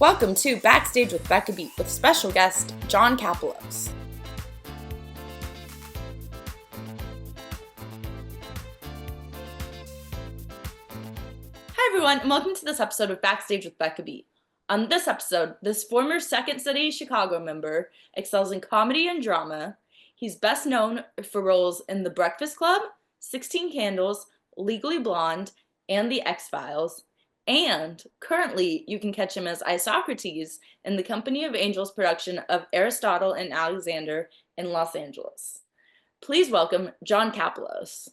Welcome to Backstage with Becca with special guest John Kapelos. Hi everyone, and welcome to this episode of Backstage with Becca. On this episode, this former Second City Chicago member excels in comedy and drama. He's best known for roles in The Breakfast Club, 16 Candles, Legally Blonde, and The X-Files. And currently, you can catch him as Socrates in the Company of Angels production of Aristotle and Alexander in Los Angeles. Please welcome John Kapelos.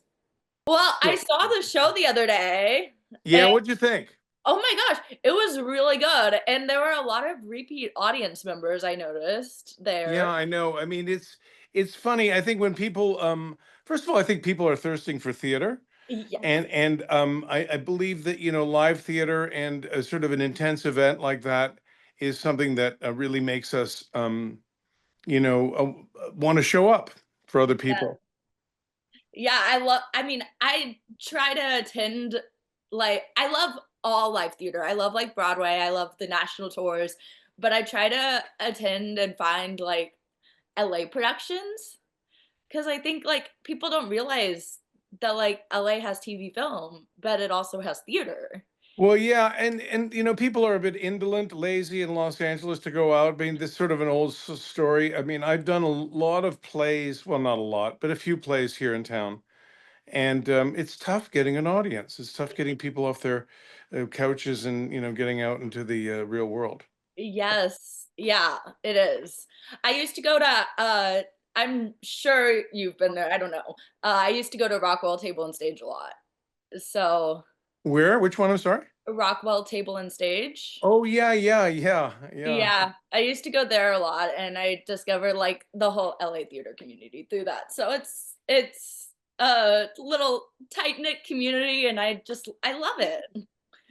Well, I saw the show the other day. Yeah, what'd you think? Oh my gosh, it was really good. And there were a lot of repeat audience members I noticed there. Yeah, I know. I mean, it's funny. I think when people first of all, I think people are thirsting for theater. Yes. And I believe that, live theater and a sort of an intense event like that is something that really makes us want to show up for other people. Yeah, I try to attend, I love all live theater. I love Broadway. I love the national tours, but I try to attend and find LA productions because I think people don't realize that LA has TV film, but it also has theater. Well, yeah, and people are a bit indolent, lazy in Los Angeles to go out. I mean, this is sort of an old story. I mean, I've done a lot of plays, well, not a lot, but a few plays here in town. And it's tough getting an audience. It's tough getting people off their couches and, getting out into the real world. Yes. Yeah, it is. I used to go to I'm sure you've been there. I don't know. I used to go to Rockwell Table and Stage a lot. So Where? Which one? I'm sorry. Rockwell Table and Stage. Oh, yeah. Yeah, I used to go there a lot, and I discovered the whole LA theater community through that. So it's a little tight knit community, and I love it.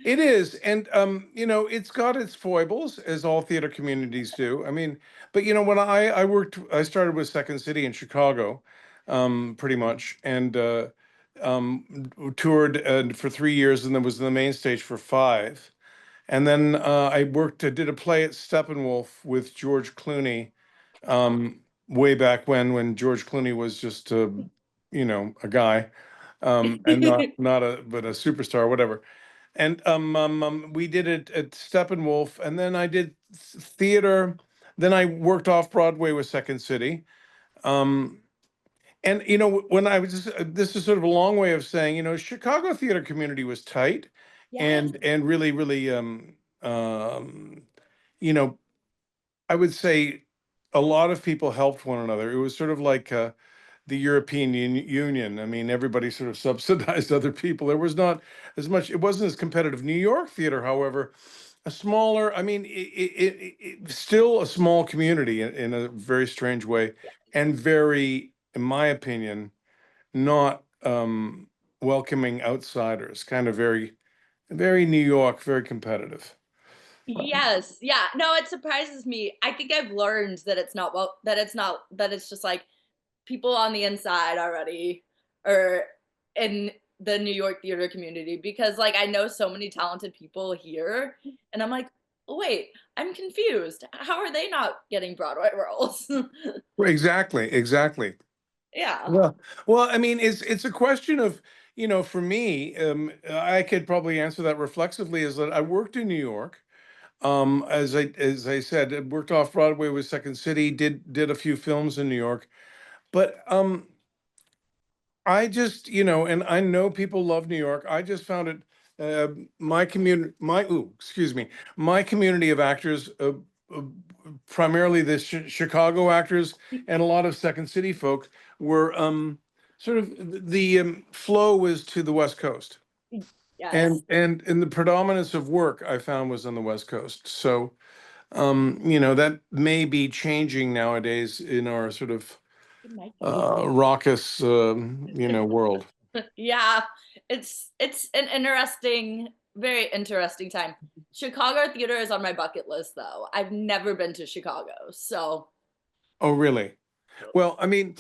It is, and it's got its foibles, as all theater communities do. I mean, but when I started with Second City in Chicago, pretty much, and toured for 3 years, and then was in the main stage for 5. And then I did a play at Steppenwolf with George Clooney, way back when George Clooney was just a guy, and but a superstar, whatever. And we did it at Steppenwolf, and then I did theater. Then I worked off Broadway with Second City. And when I was this is sort of a long way of saying, Chicago theater community was tight, Yes. and really, really, you know, I would say a lot of people helped one another. It was sort of like the European Union. I mean, everybody sort of subsidized other people. There was not as much. It wasn't as competitive. New York theater, however, a smaller. I mean, it still a small community in a very strange way, and very, in my opinion, not welcoming outsiders. Kind of very, very New York, very competitive. Yes. Yeah. No, it surprises me. I think I've learned that it's just people on the inside already or in the New York theater community because I know so many talented people here and I'm like, wait, I'm confused. How are they not getting Broadway roles? Exactly. Yeah. Well, I mean, it's a question of, for me, I could probably answer that reflexively, is that I worked in New York. As I said, I worked off Broadway with Second City, did a few films in New York, but I just, and I know people love New York. I just found it, my community, excuse me, my community of actors, uh, primarily the Chicago actors and a lot of Second City folk, were sort of the flow was to the West Coast, Yes. and the predominance of work I found was on the West Coast. So that may be changing nowadays in our sort of It might raucous world. Yeah, it's an interesting, very interesting time. Chicago theater is on my bucket list though. I've never been to Chicago, so Oh, really? Well, I mean,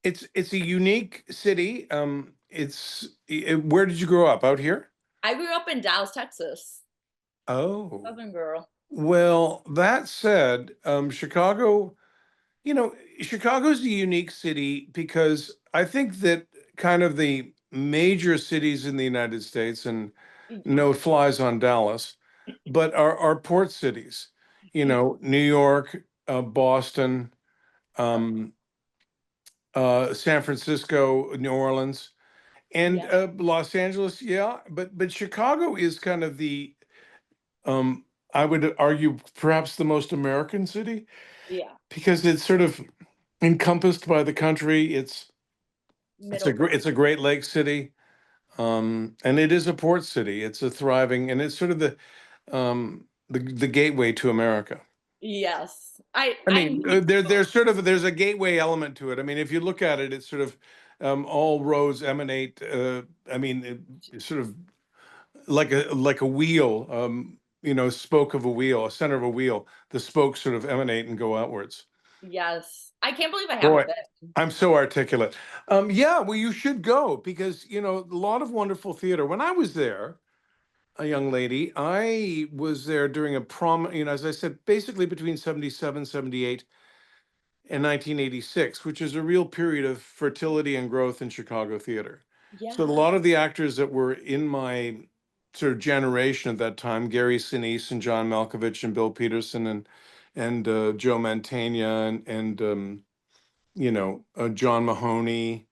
it's a unique city. Where did you grow up? Out here? I grew up in Dallas, Texas. Oh, Southern girl. Well, that said, Chicago, you know, Chicago's a unique city because I think that kind of the major cities in the United States, and no flies on Dallas, but are port cities. New York, Boston, um, San Francisco, New Orleans, and Yeah, Los Angeles. Yeah, but Chicago is kind of um, I would argue, perhaps the most American city yeah, because it's sort of encompassed by the country. middle ground. It's a Great Lakes city, and it is a port city. It's a thriving, and it's sort of the gateway to America. Yes, I I mean, need to go. there's a gateway element to it. I mean, if you look at it, it's sort of all roads emanate. I mean, it's sort of like a wheel. Spoke of a wheel, a center of a wheel. The spokes sort of emanate and go outwards. Yes, I can't believe I haven't Boy, been. I'm so articulate. Yeah, well, you should go because a lot of wonderful theater. When I was there, a young lady, I was there during a as I said, basically between 77, 78 and 1986, which is a real period of fertility and growth in Chicago theater. So a Yeah, lot of the actors that were in my sort of generation at that time, Gary Sinise and John Malkovich and Bill Peterson and Joe Mantegna and John Mahoney,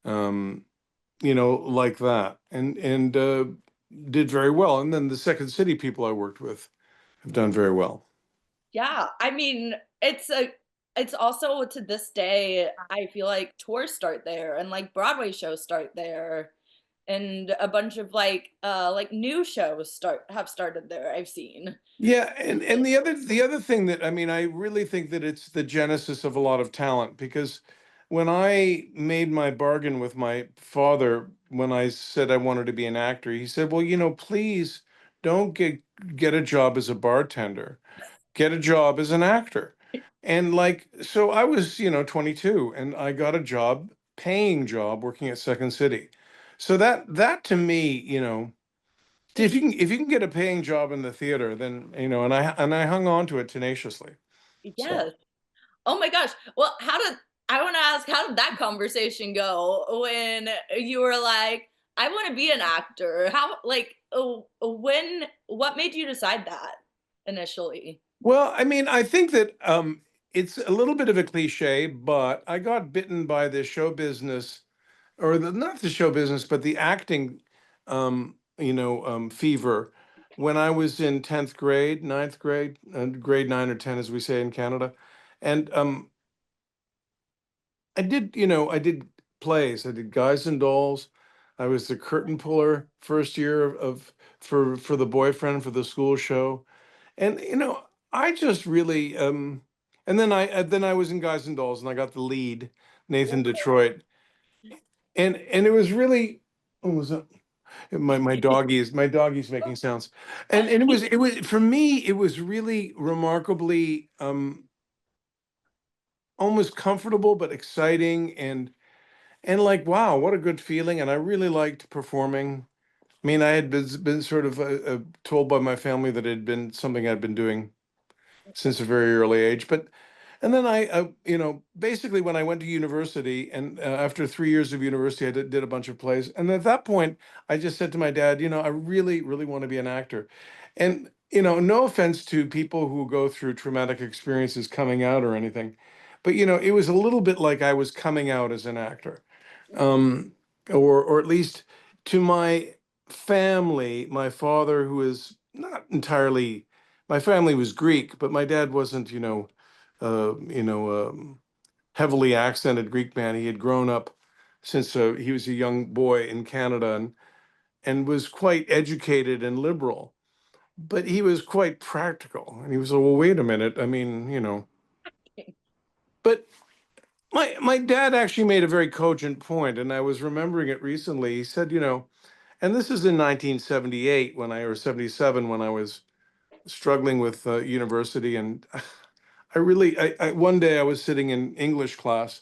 um, like that, and did very well. And then the Second City people I worked with have done very well. yeah. I mean, it's also to this day, I feel like tours start there and like Broadway shows start there and a bunch of like new shows have started there I've seen. Yeah, and the other thing that, I mean, I really think that it's the genesis of a lot of talent because when I made my bargain with my father when I said I wanted to be an actor, he said, "Well, please don't get a job as a bartender. Get a job as an actor." And like, so I was, 22 and I got a job, paying job working at Second City. So that to me, if you can get a paying job in the theater, then and I hung on to it tenaciously. So Yes. Oh my gosh. Well, I want to ask, how did that conversation go when you were like, I want to be an actor? What made you decide that initially? well, I mean, I think that it's a little bit of a cliche, but I got bitten by the show business, or not the show business, but the acting, fever when I was in 10th grade, ninth grade, grade 9 or 10, as we say in Canada. And I did plays. I did Guys and Dolls. I was the curtain puller first year for the boyfriend for the school show. And I just really and then I was in Guys and Dolls and I got the lead, Nathan Detroit. And it was really, what was that? My doggy's making sounds. And it was for me, it was really remarkably almost comfortable but exciting and like, wow, what a good feeling. And I really liked performing. I mean, I had been sort of told by my family that it had been something I'd been doing since a very early age. And then basically when I went to university and after 3 years of university, I did a bunch of plays. And at that point, I just said to my dad, I really, really want to be an actor. And, no offense to people who go through traumatic experiences coming out or anything, but, it was a little bit like I was coming out as an actor, um, or at least to my family. My father, who is not entirely, my family was Greek, but my dad wasn't, heavily accented Greek man. He had grown up since he was a young boy in Canada and was quite educated and liberal, but he was quite practical. And he was, well, wait a minute. I mean, but my dad actually made a very cogent point, and I was remembering it recently. He said, and this is in 1978 or 77 when I was struggling with university, and one day I was sitting in English class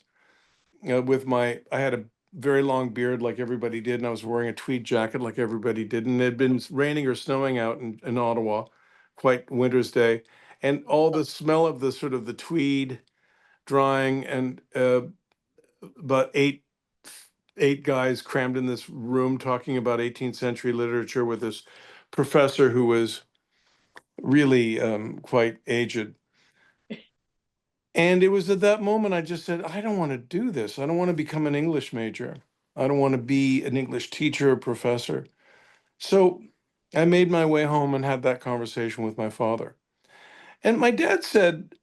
I had a very long beard like everybody did, and I was wearing a tweed jacket like everybody did, and it had been raining or snowing out in Ottawa quite winter's day, and all the smell of the sort of the tweed drying, and about eight guys crammed in this room talking about 18th century literature with this professor who was really quite aged. And it was at that moment I just said, I don't want to do this. I don't want to become an English major. I don't want to be an English teacher or professor. So I made my way home and had that conversation with my father. And my dad said a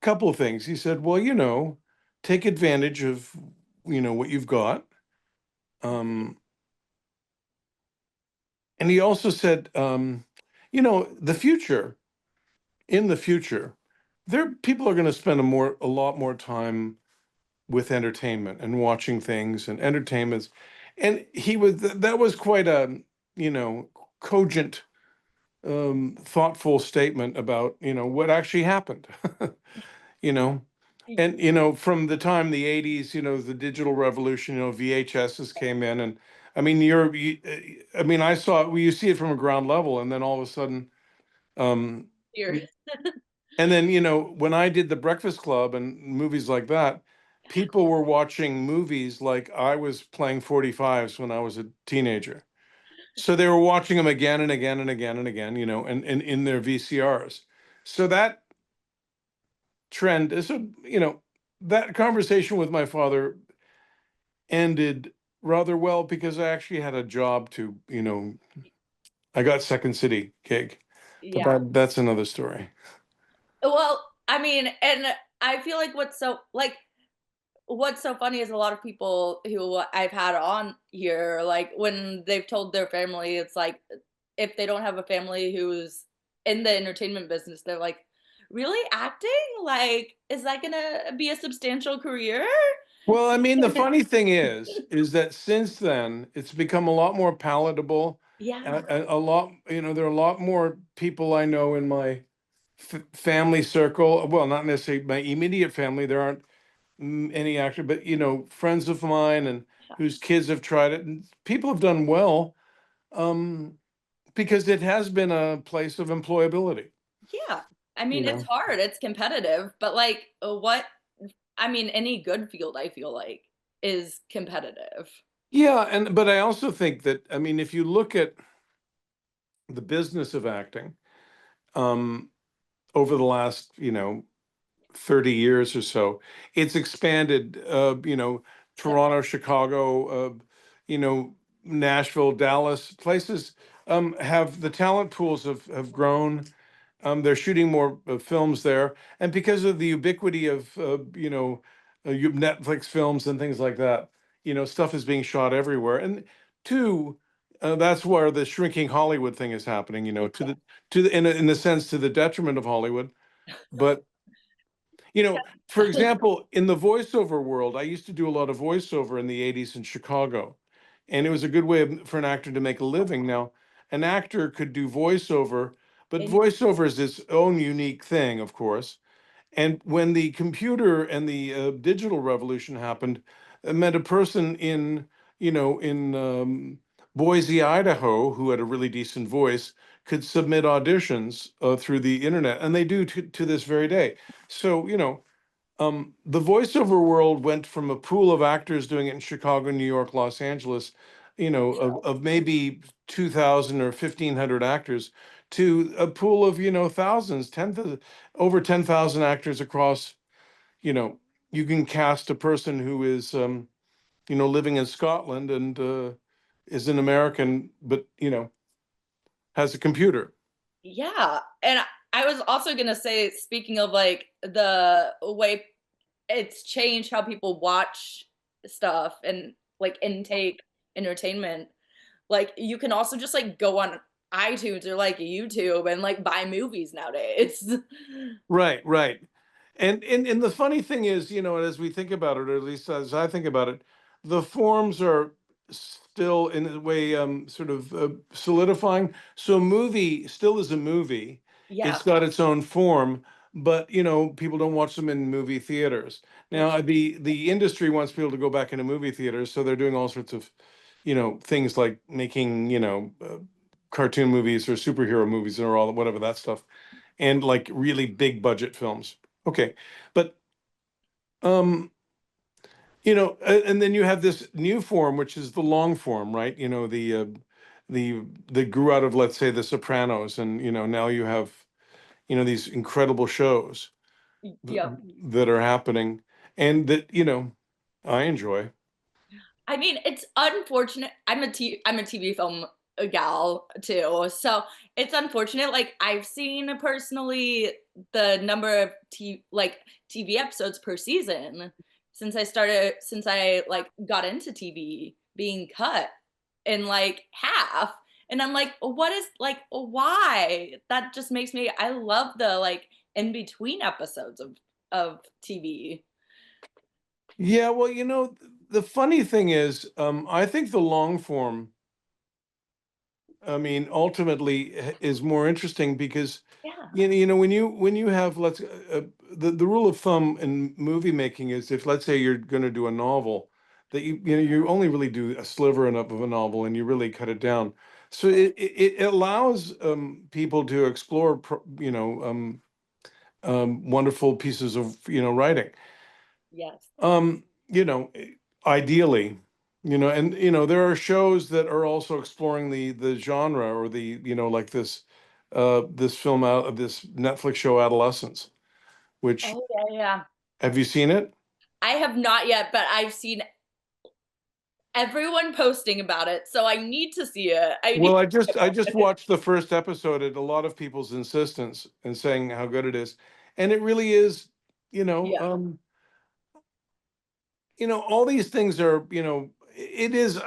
couple of things. He said, well, take advantage of, what you've got. Um, and he also said, the future, in the future, people are going to spend a lot more time with entertainment and watching things and entertainments. And that was quite a, you know, cogent, thoughtful statement about, what actually happened, you know. And, from the time the 80s, the digital revolution, VHSs came in, and I mean, I mean, you see it from a ground level, and then all of a sudden, um, Here. and then, when I did The Breakfast Club and movies like that, people were watching movies like I was playing 45s when I was a teenager. So they were watching them again and again and again and again, and in their VCRs. So that trend is that conversation with my father ended rather well because I actually had a job to, I got Second City gig, but Yeah. that's another story. Well, I mean, and I feel like what's so funny is a lot of people who I've had on here, like when they've told their family, it's like if they don't have a family who's in the entertainment business, they're like, really acting? Like, is that gonna be a substantial career? Well, I mean, the funny thing is that since then, it's become a lot more palatable. Yeah, A lot, there are a lot more people I know in my family circle. Well, not necessarily my immediate family. There aren't any actor, but friends of mine and whose kids have tried it, and people have done well, um, because it has been a place of employability. yeah. I You mean, it's know. hard, it's competitive, but like I mean, any good field I feel like is competitive. Yeah, but I also think that, I mean, if you look at the business of acting, um, over the last, 30 years or so, it's expanded, Yep. Toronto, Chicago, you know, Nashville, Dallas, places, have the talent pools have grown. They're shooting more films there, and because of the ubiquity of, Netflix films and things like that, stuff is being shot everywhere. And two, that's where the shrinking Hollywood thing is happening. In a sense, to the detriment of Hollywood. But for example, in the voiceover world, I used to do a lot of voiceover in the 80s in Chicago, and it was a good way for an actor to make a living. Now, an actor could do voiceover, but And voiceover is its own unique thing, of course. And when the computer and the digital revolution happened, it meant a person in Boise, Idaho, who had a really decent voice, could submit auditions through the internet, and they do to this very day. So, the voiceover world went from a pool of actors doing it in Chicago, New York, Los Angeles, of maybe 2,000 or 1,500 actors, to a pool of, thousands, over 10,000 actors across, you know, you can cast a person who is, living in Scotland and is an American, but, has a computer. yeah, and I was also gonna say, speaking of like the way it's changed how people watch stuff and like intake entertainment, like you can also just like go on iTunes or like YouTube and like buy movies nowadays. Right, right. And the funny thing is, as we think about it, or at least as I think about it, the forms are still in a way, sort of solidifying. So movie still is a movie. Yeah, It's got its own form, but people don't watch them in movie theaters. that's Now, the industry wants people to go back into movie theaters, so they're doing all sorts of, things like making, cartoon movies or superhero movies or all whatever that stuff, and like really big budget films. Okay, but um, and then you have this new form, which is the long form, right? The grew out of, let's say, The Sopranos, and now you have these incredible shows Yep. that are happening, and that I enjoy. I mean, it's unfortunate. I'm a TV film gal too, so it's unfortunate. Like I've seen personally the number of TV episodes per season since I like got into TV being cut in like half, and I'm like, what is like why? That just makes me. I love the like in between episodes of TV. Yeah, well, the funny thing is, I think the long form, I mean, ultimately is more interesting because Yeah. when you have the rule of thumb in movie making is, if let's say you're going to do a novel, that you only really do a sliver enough of a novel and you really cut it down. So it allows people to explore wonderful pieces of writing. Yes. Um, you know, ideally, and there are shows that are also exploring the genre, or the like this film out of this Netflix show Adolescence, which, Oh yeah, yeah. have you seen it? I have not yet, but I've seen everyone posting about it, so I need to see it. I Well, need I just watched the first episode at a lot of people's insistence and saying how good it is, and it really is. You know, Yeah. um, all these things are, it is,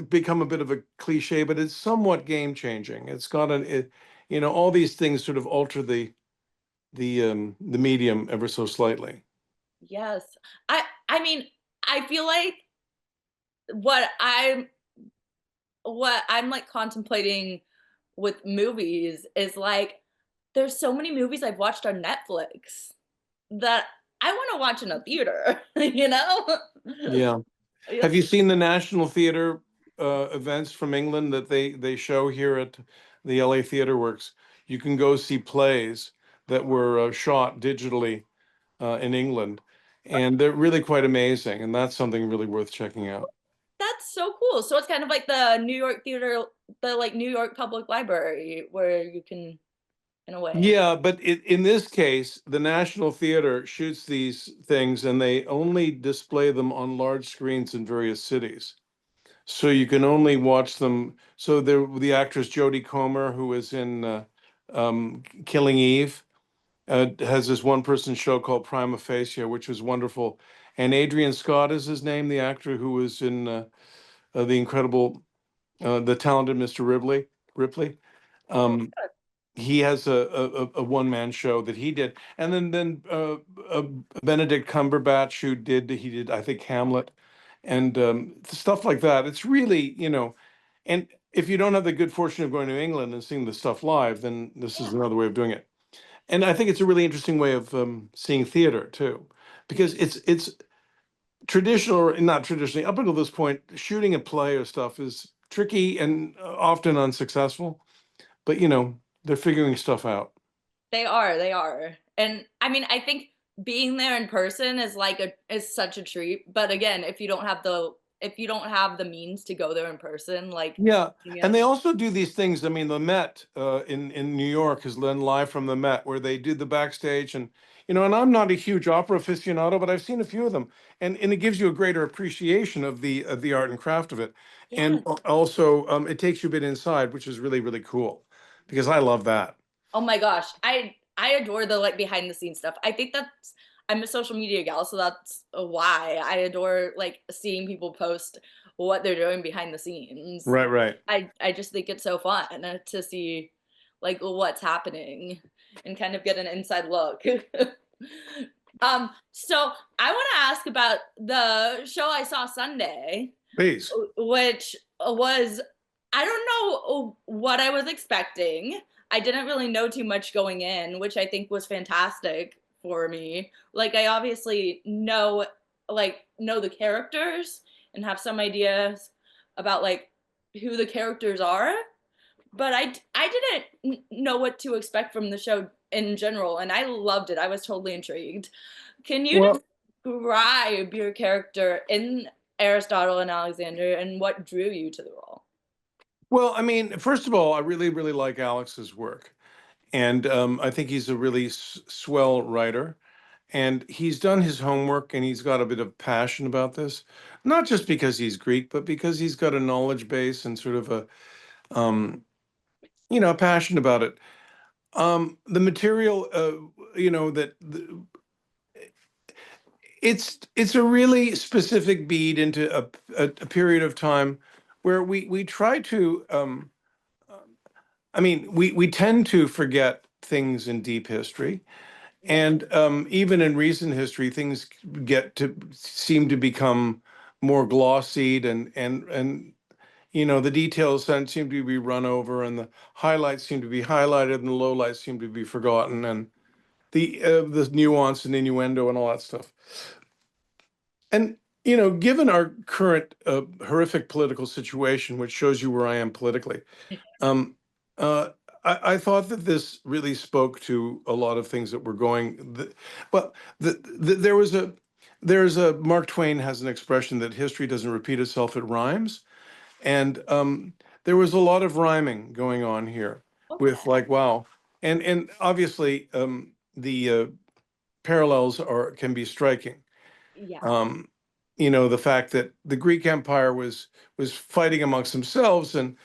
become a bit of a cliche, but it's somewhat game changing. It's got all these things sort of alter the medium ever so slightly. Yes. I mean, I feel like what I'm what I'm like contemplating with movies is like there's so many movies I've watched on Netflix that I want to watch in a theater, you know? Yeah. Have Yes. you seen the National Theatre events from England that they show here at the LA Theatre Works? You can go see plays that were shot digitally in England, and they're really quite amazing, and that's something really worth checking out. That's so cool. So it's kind of like the New York theater, the like New York Public Library where you can in a way. Yeah, but in this case, the National Theatre shoots these things, and they only display them on large screens in various cities. So you can only watch them. So the actress Jodie Comer, who is in Killing Eve, has this one-person show called Prima Facie, which was wonderful. And Adrian Scott is his name, the actor who was in the incredible, the talented Mr. Ripley. Oh, Um, he has a one-man show that he did, and then uh, Benedict Cumberbatch, he did, I think, Hamlet, and stuff like that. It's really, and if you don't have the good fortune of going to England and seeing the stuff live, then this is yeah. another way of doing it. And I think it's a really interesting way of seeing theater too, because it's traditional, or not traditionally, up until this point, shooting a play or stuff is tricky and often unsuccessful. But they're figuring stuff out. They are. And I mean, I think being there in person is like a is such a treat. But again, if you don't have the means to go there in person, like Yeah, yeah, and they also do these things. I mean, the Met in New York is then live from the Met, where they do the backstage, and and I'm not a huge opera aficionado, but I've seen a few of them, and it gives you a greater appreciation of the art and craft of it, and yeah. also it takes you a bit inside, which is really really cool, because I love that. Oh my gosh. I adore the like behind the scenes stuff. I think that's I'm a social media gal, so that's why I adore like seeing people post what they're doing behind the scenes. Right, right. I just think it's so fun to see like what's happening and kind of get an inside look. So I want to ask about the show I saw Sunday, Please. which was I don't know what I was expecting. I didn't really know too much going in, which I think was fantastic for me. Like I obviously know the characters and have some ideas about like who the characters are, but I didn't know what to expect from the show in general, and I loved it. I was totally intrigued. Can you Well, describe your character in Aristotle and Alexander and what drew you to the role? well, I mean, first of all, I really, really like Alex's work. And I think he's a really swell writer. And he's done his homework and he's got a bit of passion about this, not just because he's Greek, but because he's got a knowledge base and sort of a, um, passion about it. The material, that it's a really specific bead into a period of time where we try to. I mean, we tend to forget things in deep history. Yeah. And even in recent history, things get to seem to become more glossied, and the details then seem to be run over, and the highlights seem to be highlighted, and the lowlights seem to be forgotten, and the nuance and innuendo and all that stuff. And given our current horrific political situation, which shows you where I am politically, um, uh, I thought that this really spoke to a lot of things that were going. Well, there's a Mark Twain has an expression that history doesn't repeat itself; it rhymes, and there was a lot of rhyming going on here Okay. with like wow, and obviously the parallels are can be striking. Yeah. um, the fact that the Greek Empire was fighting amongst themselves, and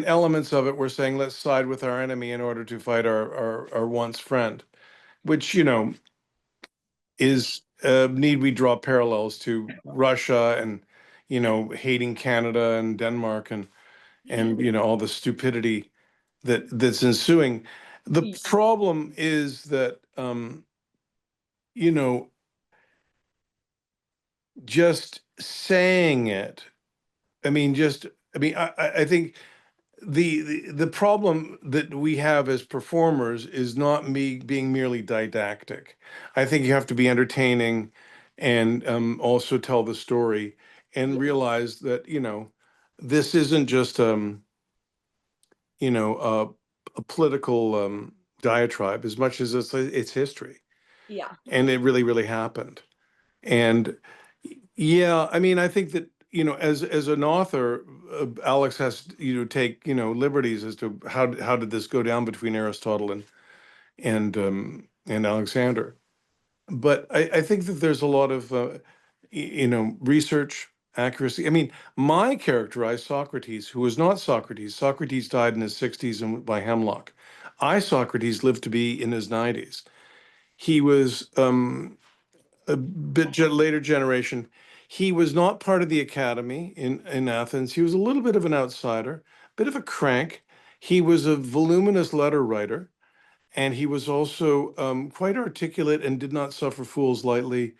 elements of it were saying, let's side with our enemy in order to fight our once friend, which is need we draw parallels to Russia and hating Canada and Denmark and all the stupidity that's ensuing. The problem is that you know just saying it, I think the problem that we have as performers is not me being merely didactic. I think you have to be entertaining and also tell the story and Yeah. realize that, this isn't just a political diatribe as much as it's history. Yeah. And it really, really happened. And yeah, I mean, I think that, as an author, Alex has take liberties as to how did this go down between Aristotle and Alexander. But I think that there's a lot of research accuracy. I mean, my character, I Socrates, who was not Socrates. Socrates died in his 60s and by hemlock. I Socrates lived to be in his 90s. He was a bit later generation. He was not part of the academy in Athens. He was a little bit of an outsider, bit of a crank. He was a voluminous letter writer, and he was also quite articulate and did not suffer fools lightly,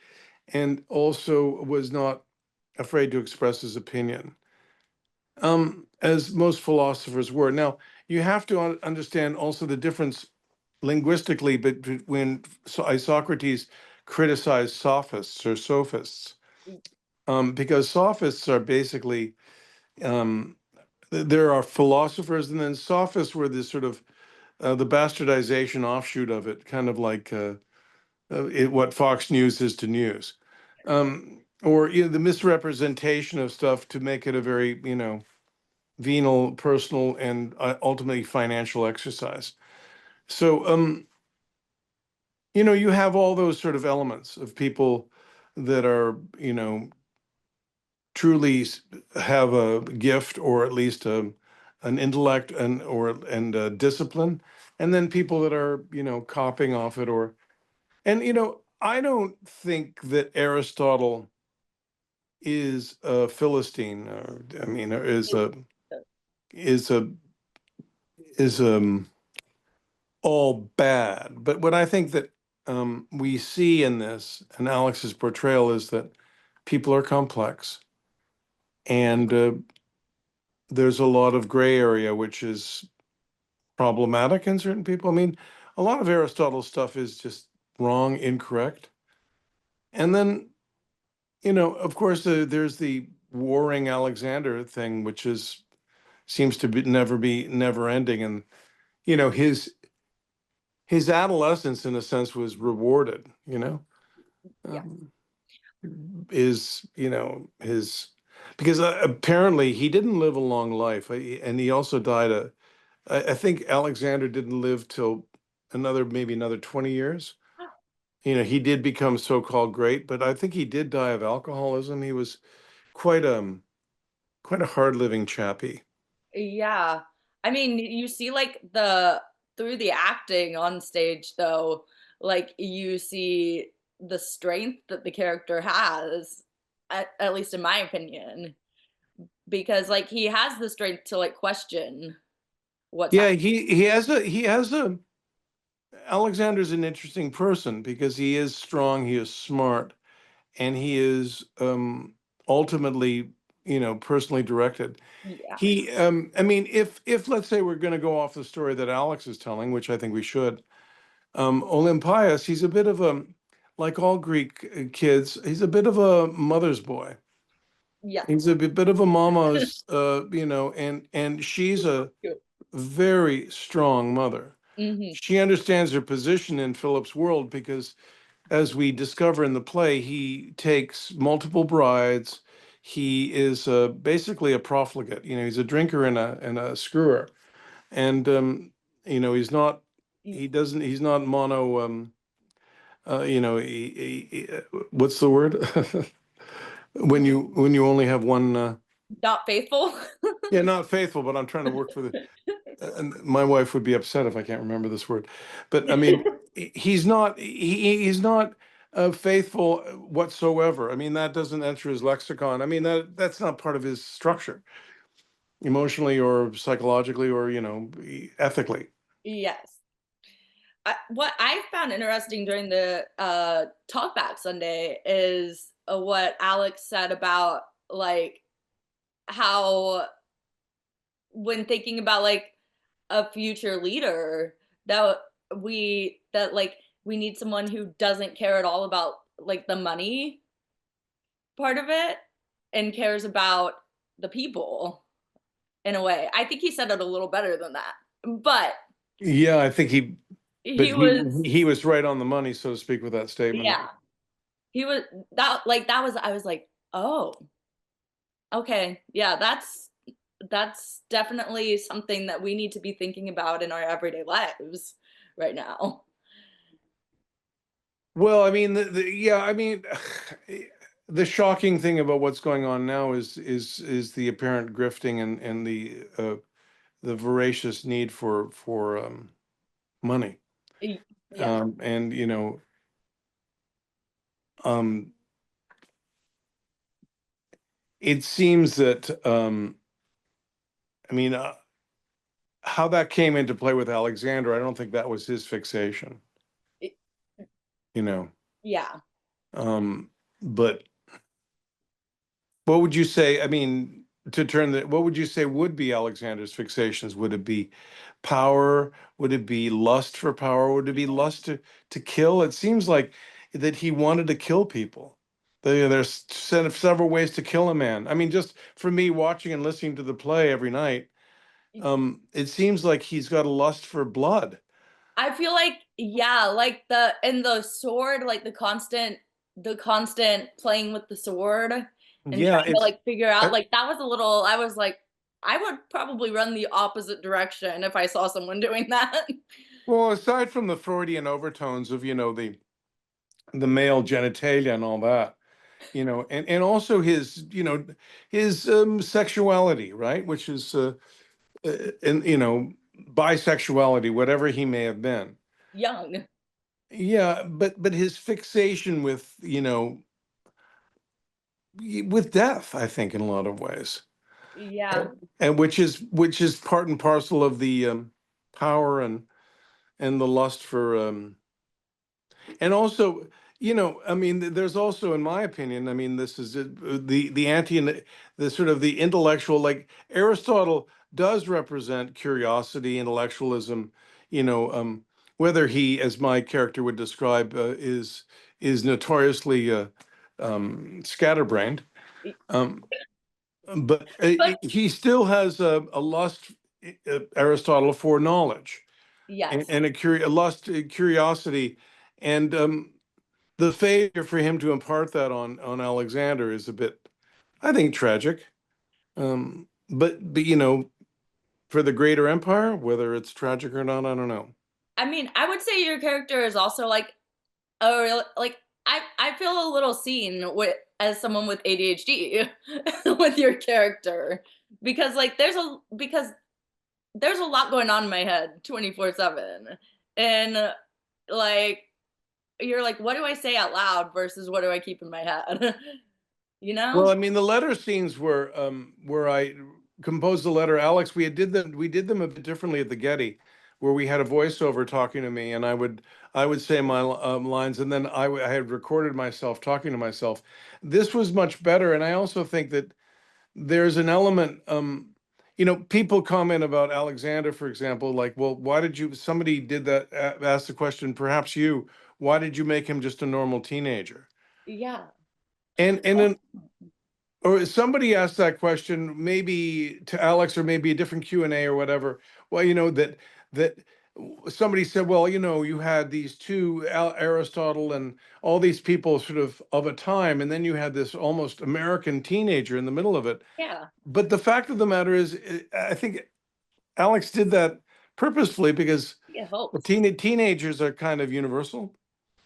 and also was not afraid to express his opinion, as most philosophers were. Now, you have to understand also the difference linguistically, but when Socrates criticized sophists or sophists, because sophists are basically there are philosophers, and then sophists were this sort of the bastardization offshoot of it, kind of like what Fox News is to news, or the misrepresentation of stuff to make it a very venal, personal, and ultimately financial exercise. So you have all those sort of elements of people that are, truly have a gift or at least an intellect and discipline, and then people that are, copying off it and I don't think that Aristotle is a Philistine, or I mean, or is a is all bad. But what I think that we see in this and Alex's portrayal is that people are complex, and there's a lot of gray area, which is problematic in certain people. I mean, a lot of Aristotle's stuff is just wrong, incorrect. And then, of course, there's the warring Alexander thing, which is seems to be never ending. And you know, his adolescence, in a sense, was rewarded. Yeah. Um, is his because apparently he didn't live a long life, and he also died I think Alexander didn't live till maybe another 20 years. He did become so-called great, but I think he did die of alcoholism. He was quite quite a hard-living chappy. Yeah. I mean, you see like the through the acting on stage though, like you see the strength that the character has, at least in my opinion, because like he has the strength to like question what's Yeah, happening. he has a Alexander's an interesting person because he is strong, he is smart, and he is ultimately, personally directed. Yeah. I mean, if let's say we're going to go off the story that Alex is telling, which I think we should, Olympias, he's a bit of a, like all Greek kids, he's a bit of a mother's boy. Yeah. He's a bit of a mama's, and she's a very strong mother. Hmm. She understands her position in Philip's world because, as we discover in the play, he takes multiple brides. He is basically a profligate. He's a drinker and a screwer, and he's not. He doesn't. He's not mono. What's the word? When you only have one. Not faithful. Yeah, not faithful. But I'm trying to work for the. And my wife would be upset if I can't remember this word. But I mean, he's not faithful whatsoever. I mean, that doesn't enter his lexicon. I mean, that's not part of his structure, emotionally or psychologically or ethically. Yes. What I found interesting during the talkback Sunday is what Alex said about like how when thinking about like a future leader that like we need someone who doesn't care at all about like the money part of it and cares about the people in a way. I think he said it a little better than that. But Yeah, I think but he he was he was right on the money, so to speak, with that statement. yeah, he was that was I was like, "Oh, okay. Yeah, that's definitely something that we need to be thinking about in our everyday lives right now." Well, I mean, yeah, I mean, the shocking thing about what's going on now is the apparent grifting and the voracious need for money. Yeah. And um, it seems that I mean, how that came into play with Alexander, I don't think that was his fixation. y- You know, Yeah. but what would you say? I mean, what would you say would be Alexander's fixations? Would it be power? Would it be lust for power? Would it be lust to kill? It seems like that he wanted to kill people. There's several ways to kill a man. I mean, just for me watching and listening to the play every night, it seems like he's got a lust for blood. I feel like yeah, like the sword, like the constant playing with the sword and Yeah, trying to it's like figure out I, like that was a little I was like I would probably run the opposite direction if I saw someone doing that. well, aside from the Freudian overtones of the male genitalia and all that, and also his his sexuality, right, which is and bisexuality, whatever he may have been. Young. Yeah, but his fixation with with death, I think, in a lot of ways, Yeah. and which is part and parcel of the power and the lust for and also, I mean, there's also, in my opinion, I mean, this is the anti, the sort of the intellectual, like Aristotle does represent curiosity, intellectualism, you know, whether he, as my character would describe, is notoriously scatterbrained. Um, but But he still has a lust, Aristotle, for knowledge, yes, and a lust, curiosity, and the failure for him to impart that on Alexander is a bit, I think, tragic. But for the greater empire, whether it's tragic or not, I don't know. I mean, I would say your character is also like a real like I feel a little seen with as someone with ADHD with your character because there's a lot going on in my head 24/7 and like you're like what do I say out loud versus what do I keep in my head? You Well, know? I mean, the letter scenes where I composed the letter, Alex, we did them a bit differently at the Getty, where we had a voiceover talking to me, and I would say my lines, and then I had recorded myself talking to myself. This was much better, and I also think that there's an element. People comment about Alexander, for example, like, well, why did you? Somebody did that, asked the question, perhaps you. Why did you make him just a normal teenager? Yeah. And then or somebody asked that question, maybe to Alex, or maybe a different Q&A or whatever. Well, that somebody said, well, you had these two, Aristotle and all these people sort of a time, and then you had this almost American teenager in the middle of it. Yeah. But the fact of the matter is, I think Alex did that purposefully because It helps. teenagers are kind of universal.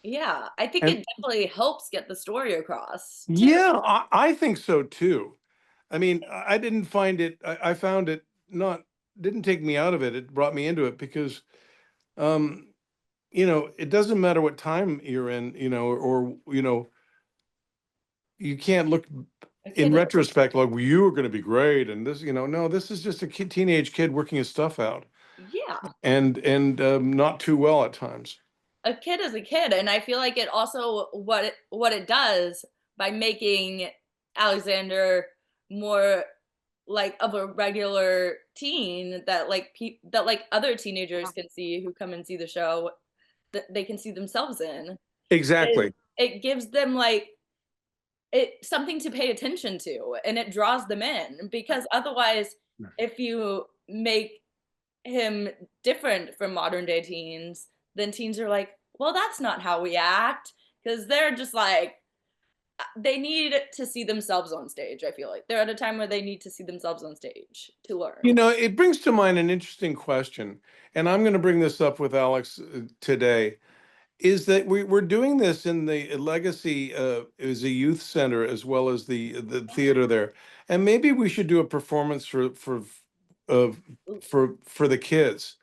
Yeah, I think And it definitely helps get the story across too. yeah, I think so too. I mean, I didn't find it. I found it not didn't take me out of it. It brought me into it because um, it doesn't matter what time you're in, or you can't look A in kid is retrospect like, well, you were going to be great, and this, no, this is just a teenage kid working his stuff out, yeah, and not too well at times. a kid is a kid, and I feel like it also what it does by making Alexander more like of a regular teen that that like other teenagers can see who come and see the show that they can see themselves in. Is Exactly. it gives them like it something to pay attention to and it draws them in because otherwise if you make him different from modern day teens, then teens are like, well, that's not how we act. Because they're just like, they need to see themselves on stage. I feel like they're at a time where they need to see themselves on stage to learn. It brings to mind an interesting question, and I'm going to bring this up with Alex today. Is that we're doing this in the Legacy, is a youth center as well as the theater there, and maybe we should do a performance uh, Ooh, for the kids,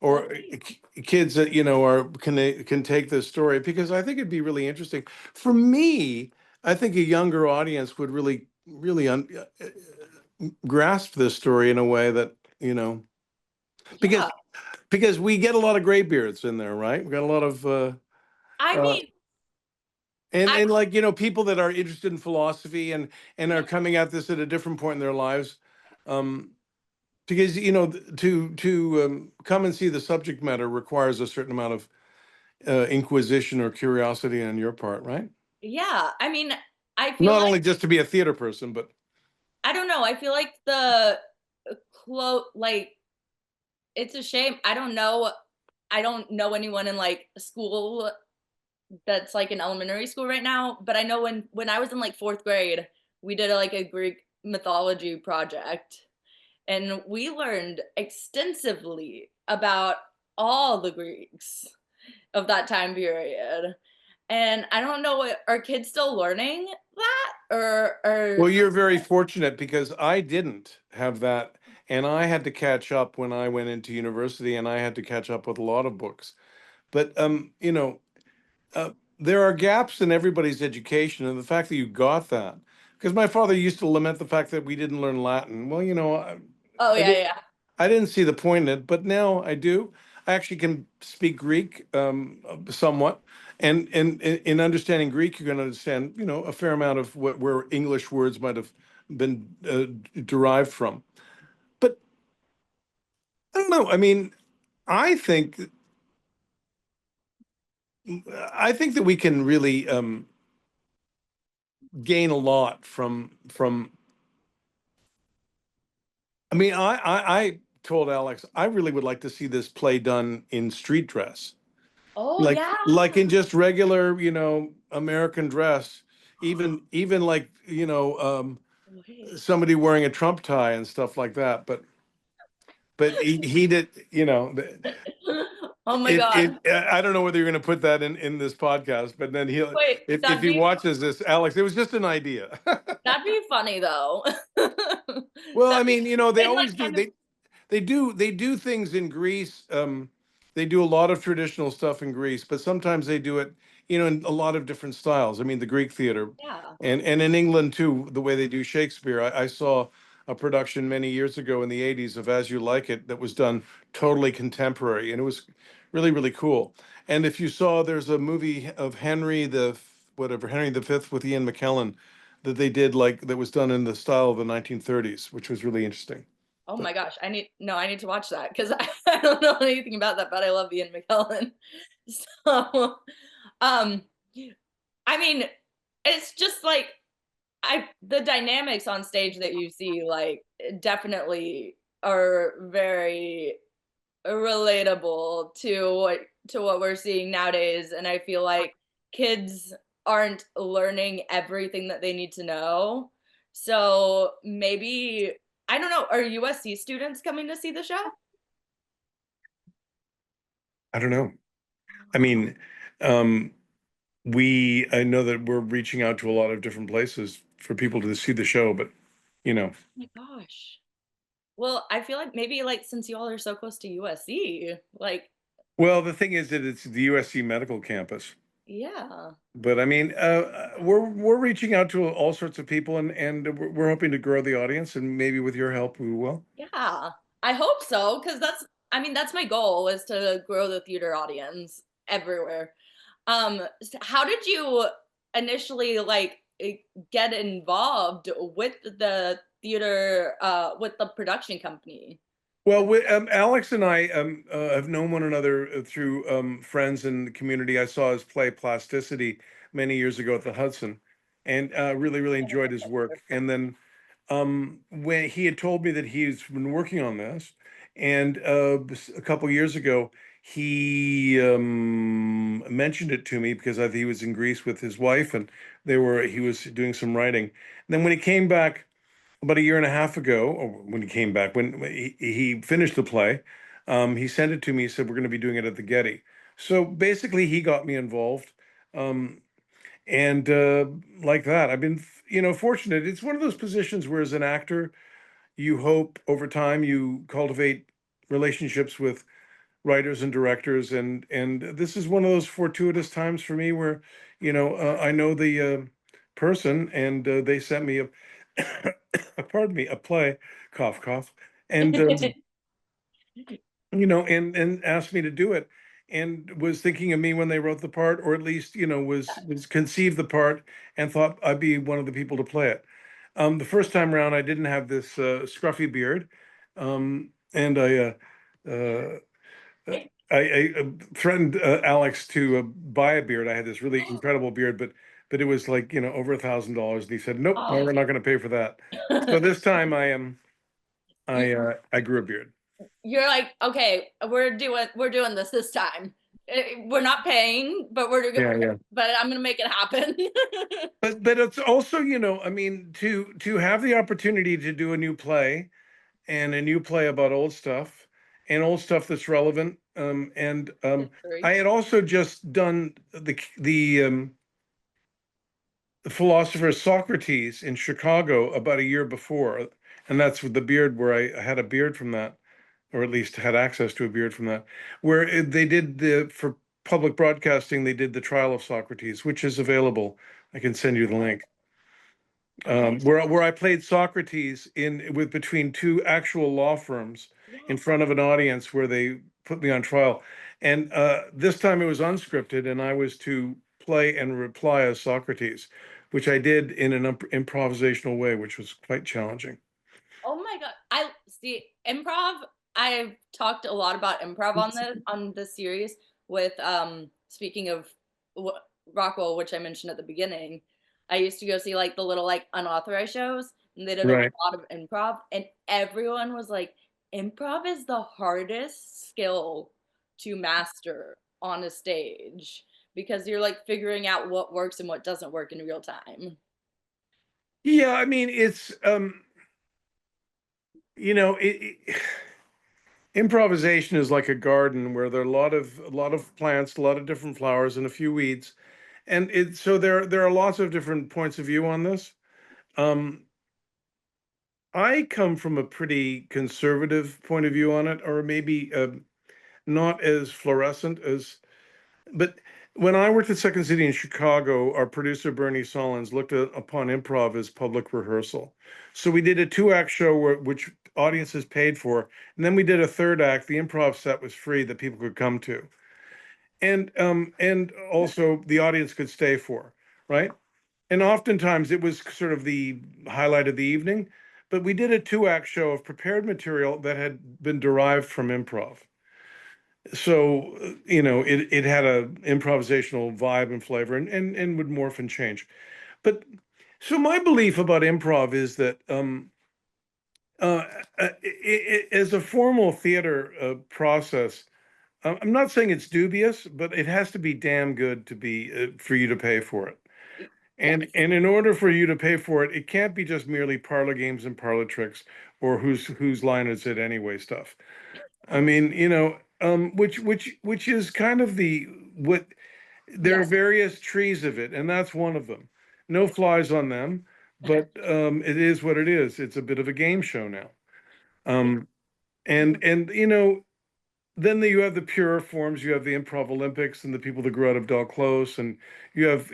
or okay. kids that are can take this story, because I think it'd be really interesting for me. I think a younger audience would really grasp this story in a way that Yeah. because we get a lot of graybeards in there, right? We got a lot of I uh, mean, and I, like people that are interested in philosophy and are yeah. coming at this at a different point in their lives, um because to come and see the subject matter requires a certain amount of inquisition or curiosity on your part, right? Yeah. I mean, I feel Not like, only just to be a theater person, but I don't know. I feel like the quote, like, it's a shame. I don't know anyone in like school that's like in elementary school right now, but I know when I was in like 4th grade, we did like a Greek mythology project and we learned extensively about all the Greeks of that time period. And I don't know what are kids still learning that or well, you're very fortunate because I didn't have that, and I had to catch up when I went into university, and I had to catch up with a lot of books. But uh, there are gaps in everybody's education, and the fact that you got that, because my father used to lament the fact that we didn't learn Latin. Well, oh I yeah, did, yeah. I didn't see the point in it, but now I do. I actually can speak Greek, somewhat, and in understanding Greek, you're going to understand, a fair amount of where English words might have been derived from. But I don't know. I mean, I think I think that we can really gain a lot from I mean, I told Alex I really would like to see this play done in street dress, Oh yeah. like in just regular, American dress, even like, Wait. somebody wearing a Trump tie and stuff like that. But he did, Oh my God. I don't know whether you're going to put that in this podcast, but then Wait, if he watches this, Alex, it was just an idea. that'd be funny though. Well, I That'd be mean, they they'd like always do. kind of They do things in Greece. They do a lot of traditional stuff in Greece, but sometimes they do it, in a lot of different styles. I mean, the Greek theater, yeah. and in England too, the way they do Shakespeare. I saw a production many years ago in the '80s of As You Like It that was done totally contemporary, and it was really really cool. And if you saw, there's a movie of Henry the Fifth with Ian McKellen that they did, like, that was done in the style of the 1930s, which was really interesting. Oh But my gosh, I need to watch that because I don't know anything about that, but I love Ian McKellen. So, um, I mean, it's just like I the dynamics on stage that you see, like, definitely are very relatable to what we're seeing nowadays, and I feel like kids aren't learning everything that they need to know. So maybe I don't know, are USC students coming to see the show? I don't know. I mean, um, I know that we're reaching out to a lot of different places for people to see the show, but you know, Oh my gosh. Well, I feel like maybe like since y'all are so close to USC, like well, the thing is that it's the USC medical campus. yeah. But I mean, we're reaching out to all sorts of people, and we're hoping to grow the audience, and maybe with your help, we will. Yeah. I hope so because I mean that's my goal is to grow the theater audience everywhere. How did you initially like get involved with the theater with the production company? Well, Alex and I have known one another through friends in the community. I saw his play Plasticity many years ago at the Hudson, and really, really enjoyed his work. And then when he had told me that he's been working on this, and a couple years ago, he mentioned it to me because he was in Greece with his wife, and he was doing some writing. And then when he came back about a year and a half ago, or when he came back, when he finished the play, he sent it to me. He said, "We're going to be doing it at the Getty." So basically, he got me involved, um, and like that, I've been, fortunate. It's one of those positions where, as an actor, you hope over time you cultivate relationships with writers and directors, and this is one of those fortuitous times for me where, I know the person, and they sent me a pardon me, a play, cough cough, and and asked me to do it, and was thinking of me when they wrote the part, or at least, was conceived the part, and thought I'd be one of the people to play it. The first time around, I didn't have this scruffy beard, and uh, I threatened Alex to buy a beard. I had this really incredible beard, but it was like, over $1,000, and he said, "Nope, no, Oh. we're not going to pay for that." So this time I am. I grew a beard. You're like, okay, we're doing this time. We're not paying, but Yeah, yeah. but I'm gonna make it happen. But it's also, I mean, to have the opportunity to do a new play, and a new play about old stuff, and old stuff that's relevant. And History. I had also just done the philosopher Socrates in Chicago about a year before, and that's with the beard, where I had a beard from that, or at least had access to a beard from that, where they did for public broadcasting, they did the Trial of Socrates, which is available. I can send you the link. Okay. Where I played Socrates with between two actual law firms Yeah. in front of an audience, where they put me on trial, and this time it was unscripted, and I was to play and reply as Socrates, which I did in an improvisational way, which was quite challenging. Oh my God. I see improv. I've talked a lot about improv on this series with speaking of Rockwell, which I mentioned at the beginning. I used to go see like the little like unauthorized shows, and they did a Right. lot of improv, and everyone was like, improv is the hardest skill to master on a stage because you're like figuring out what works and what doesn't work in real time. Yeah, I mean, it's you know, improvisation is like a garden where there are a lot of plants, a lot of different flowers, and a few weeds, and so there are lots of different points of view on this. Um, I come from a pretty conservative point of view on it, or maybe not as fluorescent as. But when I worked at Second City in Chicago, our producer Bernie Solins looked upon improv as public rehearsal. So we did a two-act show which audiences paid for, and then we did a third act. The improv set was free that people could come to, and also the audience could stay for, right? And oftentimes it was sort of the highlight of the evening. But we did a two-act show of prepared material that had been derived from improv. So it had a improvisational vibe and flavor, and would morph and change. But so my belief about improv is that uh, as a formal theater process, I'm not saying it's dubious, but it has to be damn good to be for you to pay for it. And Yes. in order for you to pay for it, it can't be just merely parlor games and parlor tricks or whose line is it anyway stuff. I mean, which is kind of the what there are Yes. various trees of it, and that's one of them. No flies on them, but it is what it is. It's a bit of a game show now. Um, and then you have the purer forms. You have the Improv Olympics and the people that grew out of Del Close, and you have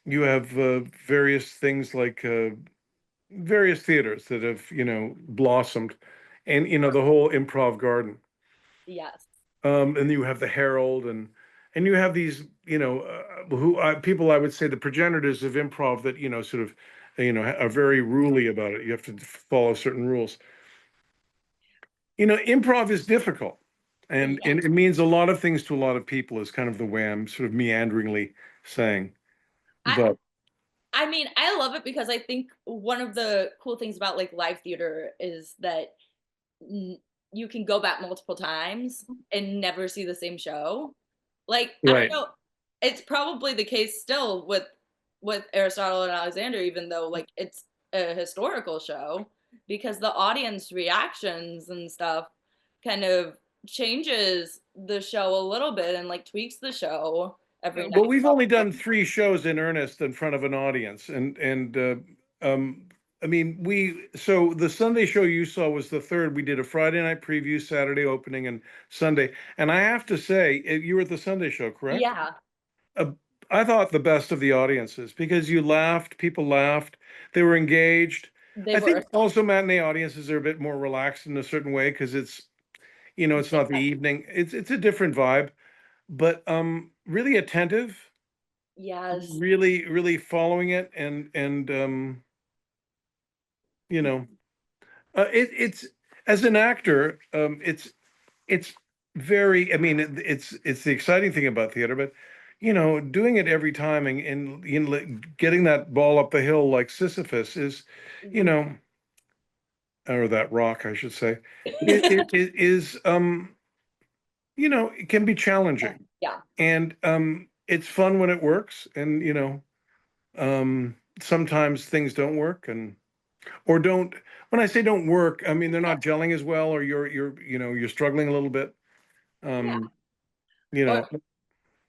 you have various things like various theaters that have blossomed, and the whole improv garden. Yes. And you have the Herald, and you have these who people, I would say, the progenitors of improv that sort of are very ruly about it. You have to follow certain rules. Improv is difficult, and Yes. it means a lot of things to a lot of people, is kind of the way I'm sort of meanderingly saying. I But I mean, I love it because I think one of the cool things about like live theater is that you can go back multiple times and never see the same show. Like, I don't right. know, it's probably the case still with Aristotle and Alexander, even though like it's a historical show, because the audience reactions and stuff kind of changes the show a little bit and like tweaks the show every Well, night. we've only done three shows in earnest in front of an audience, and um, I mean, so the Sunday show you saw was the third. We did a Friday night preview, Saturday opening, and Sunday. And I have to say, you were at the Sunday show, correct? Yeah, Uh, I thought the best of the audiences, because you laughed, people laughed, they were engaged. they I were. think also matinee audiences are a bit more relaxed in a certain way because it's not the evening. It's a different vibe, but really attentive, Yes. really, really following it, and you know, it's as an actor, it's very. I mean, it's the exciting thing about theater, but doing it every time, and getting that ball up the hill like Sisyphus is, you Mhm. know, or that rock, I should say, it is it can be challenging, Yeah. and it's fun when it works, and sometimes things don't work, or don't. When I say don't work, I mean they're not gelling as well, or you're struggling a little bit. Yeah. Um, you Or know,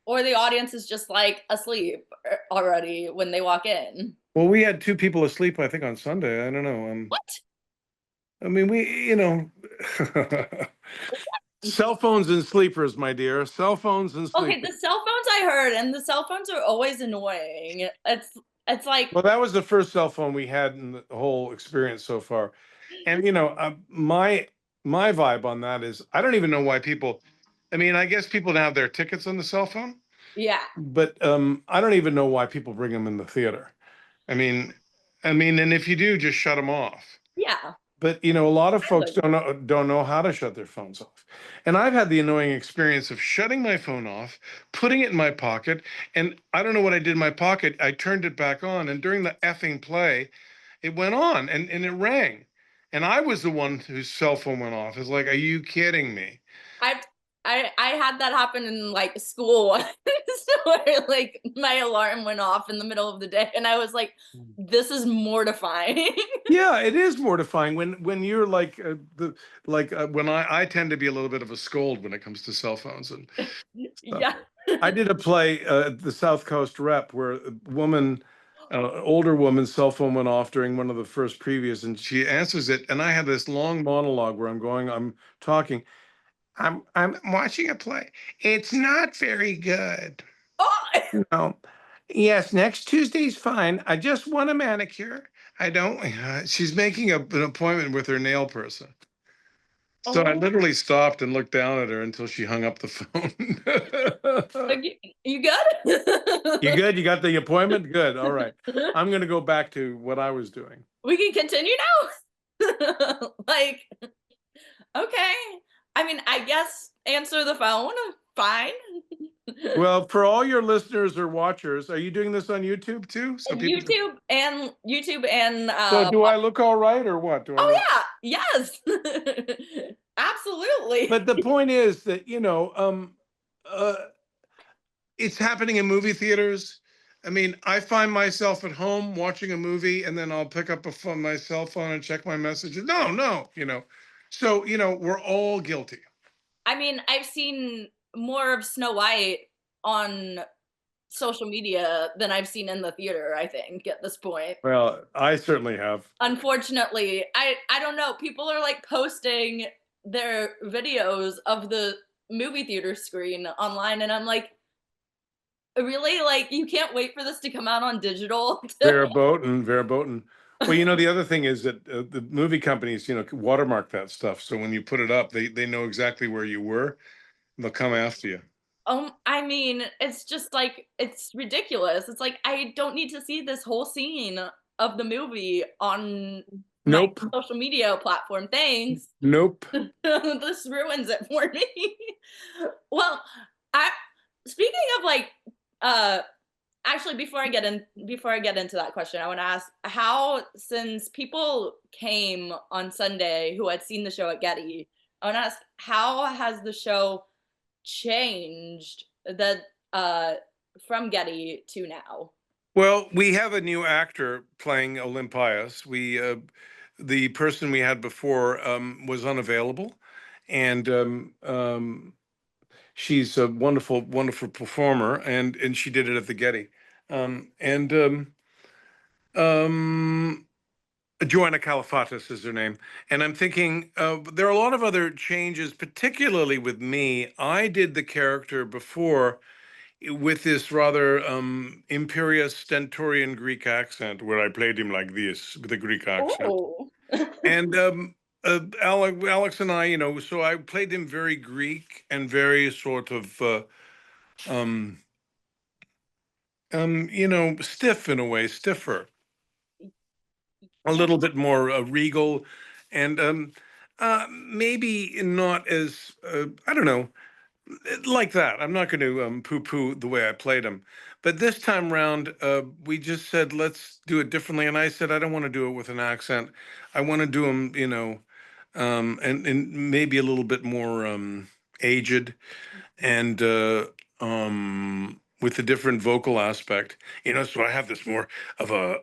or the audience is just like asleep already when they walk in. well, we had two people asleep, I think, on Sunday. I don't know. What? I mean, cell phones and sleepers, my dear. Cell phones and Okay, sleepers. the cell phones I heard, and the cell phones are always annoying. It's like, Well, that was the first cell phone we had in the whole experience so far. And my vibe on that is, I don't even know why people. I mean, I guess people now have their tickets on the cell phone, yeah, but I don't even know why people bring them in the theater. I mean, and if you do, just shut them off. yeah. But a lot of I folks would. don't know how to shut their phones off. And I've had the annoying experience of shutting my phone off, putting it in my pocket, and I don't know what I did in my pocket. I turned it back on, and during the effing play, it went on and it rang. And I was the one whose cell phone went off. It's like, are you kidding me? I I had that happen in like school once, where like my alarm went off in the middle of the day, and I was like, "This is mortifying." Yeah, it is mortifying when you're like when I tend to be a little bit of a scold when it comes to cell phones and stuff. Yeah. I did a play at the South Coast Rep where a woman, older woman's cell phone went off during one of the first previews, and she answers it, and I had this long monologue where I'm talking. I'm watching a play. It's not very good. Oh, No. Yes, next Tuesday's fine. I just want a manicure. I don't. She's making an appointment with her nail person. So I oh, literally stopped and looked down at her until she hung up the phone. like, you good? You good? You got the appointment? Good. All right. I'm going to go back to what I was doing. We can continue now. Like, okay. I mean, I guess answer the phone. Fine. Well, for all your listeners or watchers, are you doing this on YouTube too? So people can. YouTube and So do I look all right or what? Do I look? oh yeah, yes. Absolutely. But the point is that, uh, it's happening in movie theaters. I mean, I find myself at home watching a movie and then I'll pick up my cell phone and check my messages. No, no, So, we're all guilty. I mean, I've seen more of Snow White on social media than I've seen in the theater, I think, at this point. Well, I certainly have. Unfortunately, I don't know, people are, like, posting their videos of the movie theater screen online, and I'm like, "Really? Like, you can't wait for this to come out on digital to." Verboten, verboten. Well, the other thing is that the movie companies, watermark that stuff. So when you put it up, they know exactly where you were. They'll come after you. I mean, it's just like it's ridiculous. It's like I don't need to see this whole scene of the movie on my Nope. social media platform. Thanks. Nope. This ruins it for me. Well, I speaking of like uh actually before I get into that question, I want to ask how, since people came on Sunday who had seen the show at Getty, I want to ask, how has the show changed that from Getty to now? Well, we have a new actor playing Olympias. The person we had before was unavailable, and she's a wonderful, wonderful performer, and she did it at the Getty. And Joanna Califatis is her name. And I'm thinking there are a lot of other changes, particularly with me. I did the character before with this rather imperious stentorian Greek accent, where I played him like this with a Greek accent. Oh. And Alex and I, so I played him very Greek and very sort of, um, stiff in a way, stiffer, a Yeah, little bit more regal, and maybe not as, I don't know, like that. I'm not going to poo-poo the way I played him, but this time round, we just said let's do it differently. And I said I don't want to do it with an accent. I want to do him, and maybe a little bit more aged and with a different vocal aspect. So I have this more of a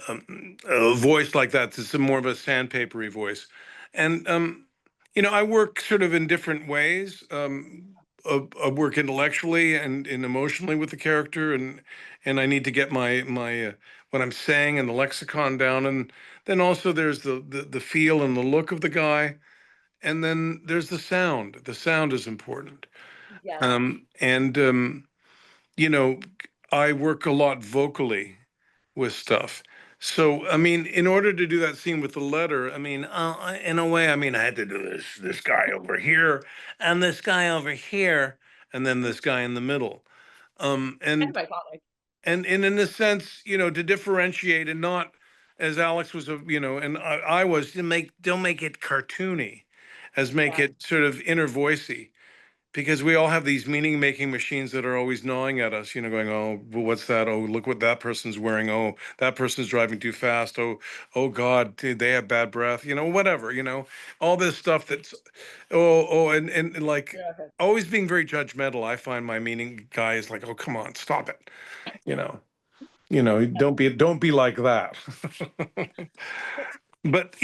a voice like that. It's a more of a sandpapery voice, and I work sort of in different ways. I work intellectually and emotionally with the character, and I need to get my what I'm saying and the lexicon down, and then also there's the feel and the look of the guy, and then there's the sound. The sound is important, yes. and you know, I work a lot vocally with stuff. So, I mean, in order to do that scene with the letter, I mean, in a way, I mean, I had to do this guy over here, and this guy over here, and then this guy in the middle. Um, Kind and of iconic. and in a sense, to differentiate and not, as Alex was, and I was, to make don't make it cartoony, as make Yeah. it sort of inner voicey. because we all have these meaning making machines that are always gnawing at us, going, oh, well, what's that? Oh, look what that person's wearing. Oh, that person's driving too fast. Oh God, they have bad breath, whatever, all this stuff that's, and like Yeah. always being very judgmental. I find my meaning guy is like, oh, come on, stop it. You know, don't be like that. But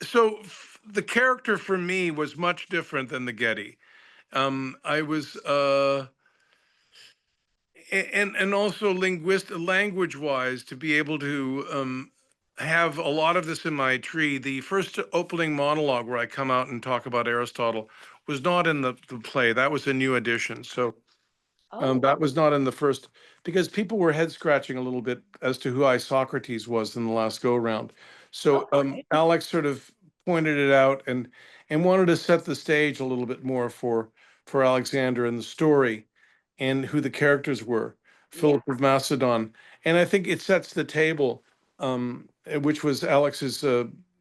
so the character for me was much different than the Getty. I was and also language wise, to be able to have a lot of this in my tree. The first opening monologue where I come out and talk about Aristotle was not in the play. That was a new addition. So Oh, that was not in the first, because people were head scratching a little bit as to who Socrates was in the last go round. So okay. Alex sort of pointed it out and wanted to set the stage a little bit more for Alexander and the story and who the characters were, Yeah. Philip of Macedon, and I think it sets the table, which was Alex's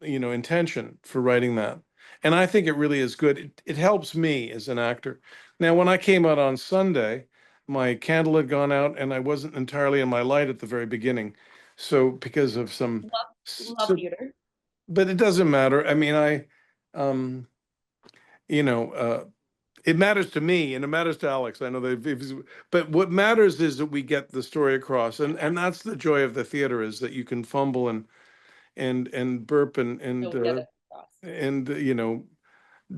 intention for writing that, and I think it really is good. It helps me as an actor. Now, when I came out on Sunday, my candle had gone out and I wasn't entirely in my light at the very beginning. So because of some, Love, love so, theater. but it doesn't matter. I mean, um, you know, uh, it matters to me and it matters to Alex. I know but what matters is that we get the story across, and that's the joy of the theater, is that you can fumble and burp You'll get it across. and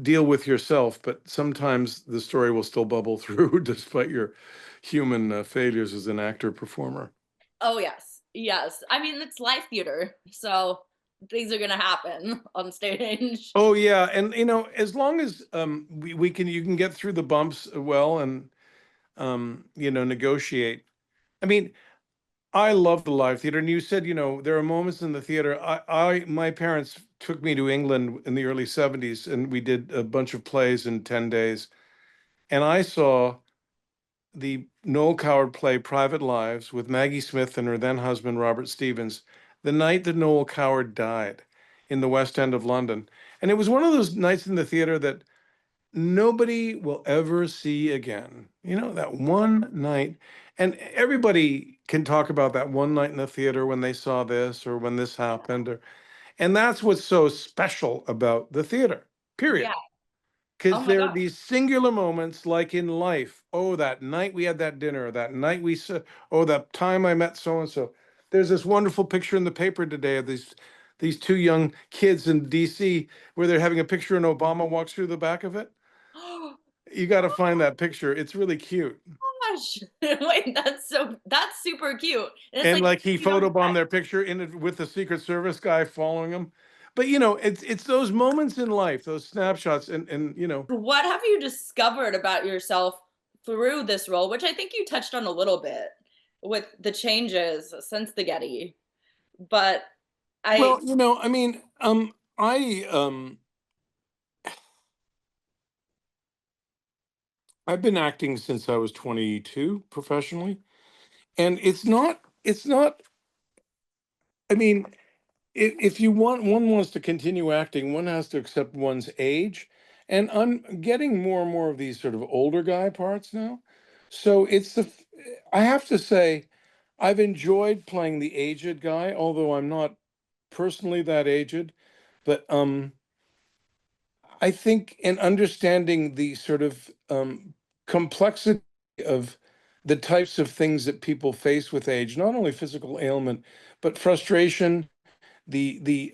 deal with yourself, but sometimes the story will still bubble through despite your human failures as an actor performer. Oh yes, yes. I mean, it's live theater, so things are gonna happen on stage. Oh yeah, and as long as we can you can get through the bumps well and negotiate. I mean, I love the live theater, and you said there are moments in the theater. My parents took me to England in the early '70s, and we did a bunch of plays in 10 days, and I saw the Noel Coward play Private Lives with Maggie Smith and her then husband Robert Stevens the night that Noel Coward died in the West End of London. And it was one of those nights in the theater that nobody will ever see again. That one night. And everybody can talk about that one night in the theater when they saw this or when this happened. And that's what's so special about the theater, period. Yeah. Oh Because my there are gosh. these singular moments, like in life. Oh, that night we had that dinner, that night oh, that time I met so and so. There's this wonderful picture in the paper today of these two young kids in DC where they're having a picture and Obama walks through the back of it. Oh You got to find that picture. It's really cute. gosh. Wait, that's super cute. And it's And like like he you don't photobombed expect. their picture in it with the Secret Service guy following him. But it's those moments in life, those snapshots, and. What have you discovered about yourself through this role, which I think you touched on a little bit with the changes since the Getty. But I Well, I mean, I've been acting since I was 22 professionally, and it's not. I mean, if you want, one wants to continue acting, one has to accept one's age, and I'm getting more and more of these sort of older guy parts now. So I have to say, I've enjoyed playing the aged guy, although I'm not personally that aged, but I think in understanding the sort of complexity of the types of things that people face with age, not only physical ailment, but frustration, the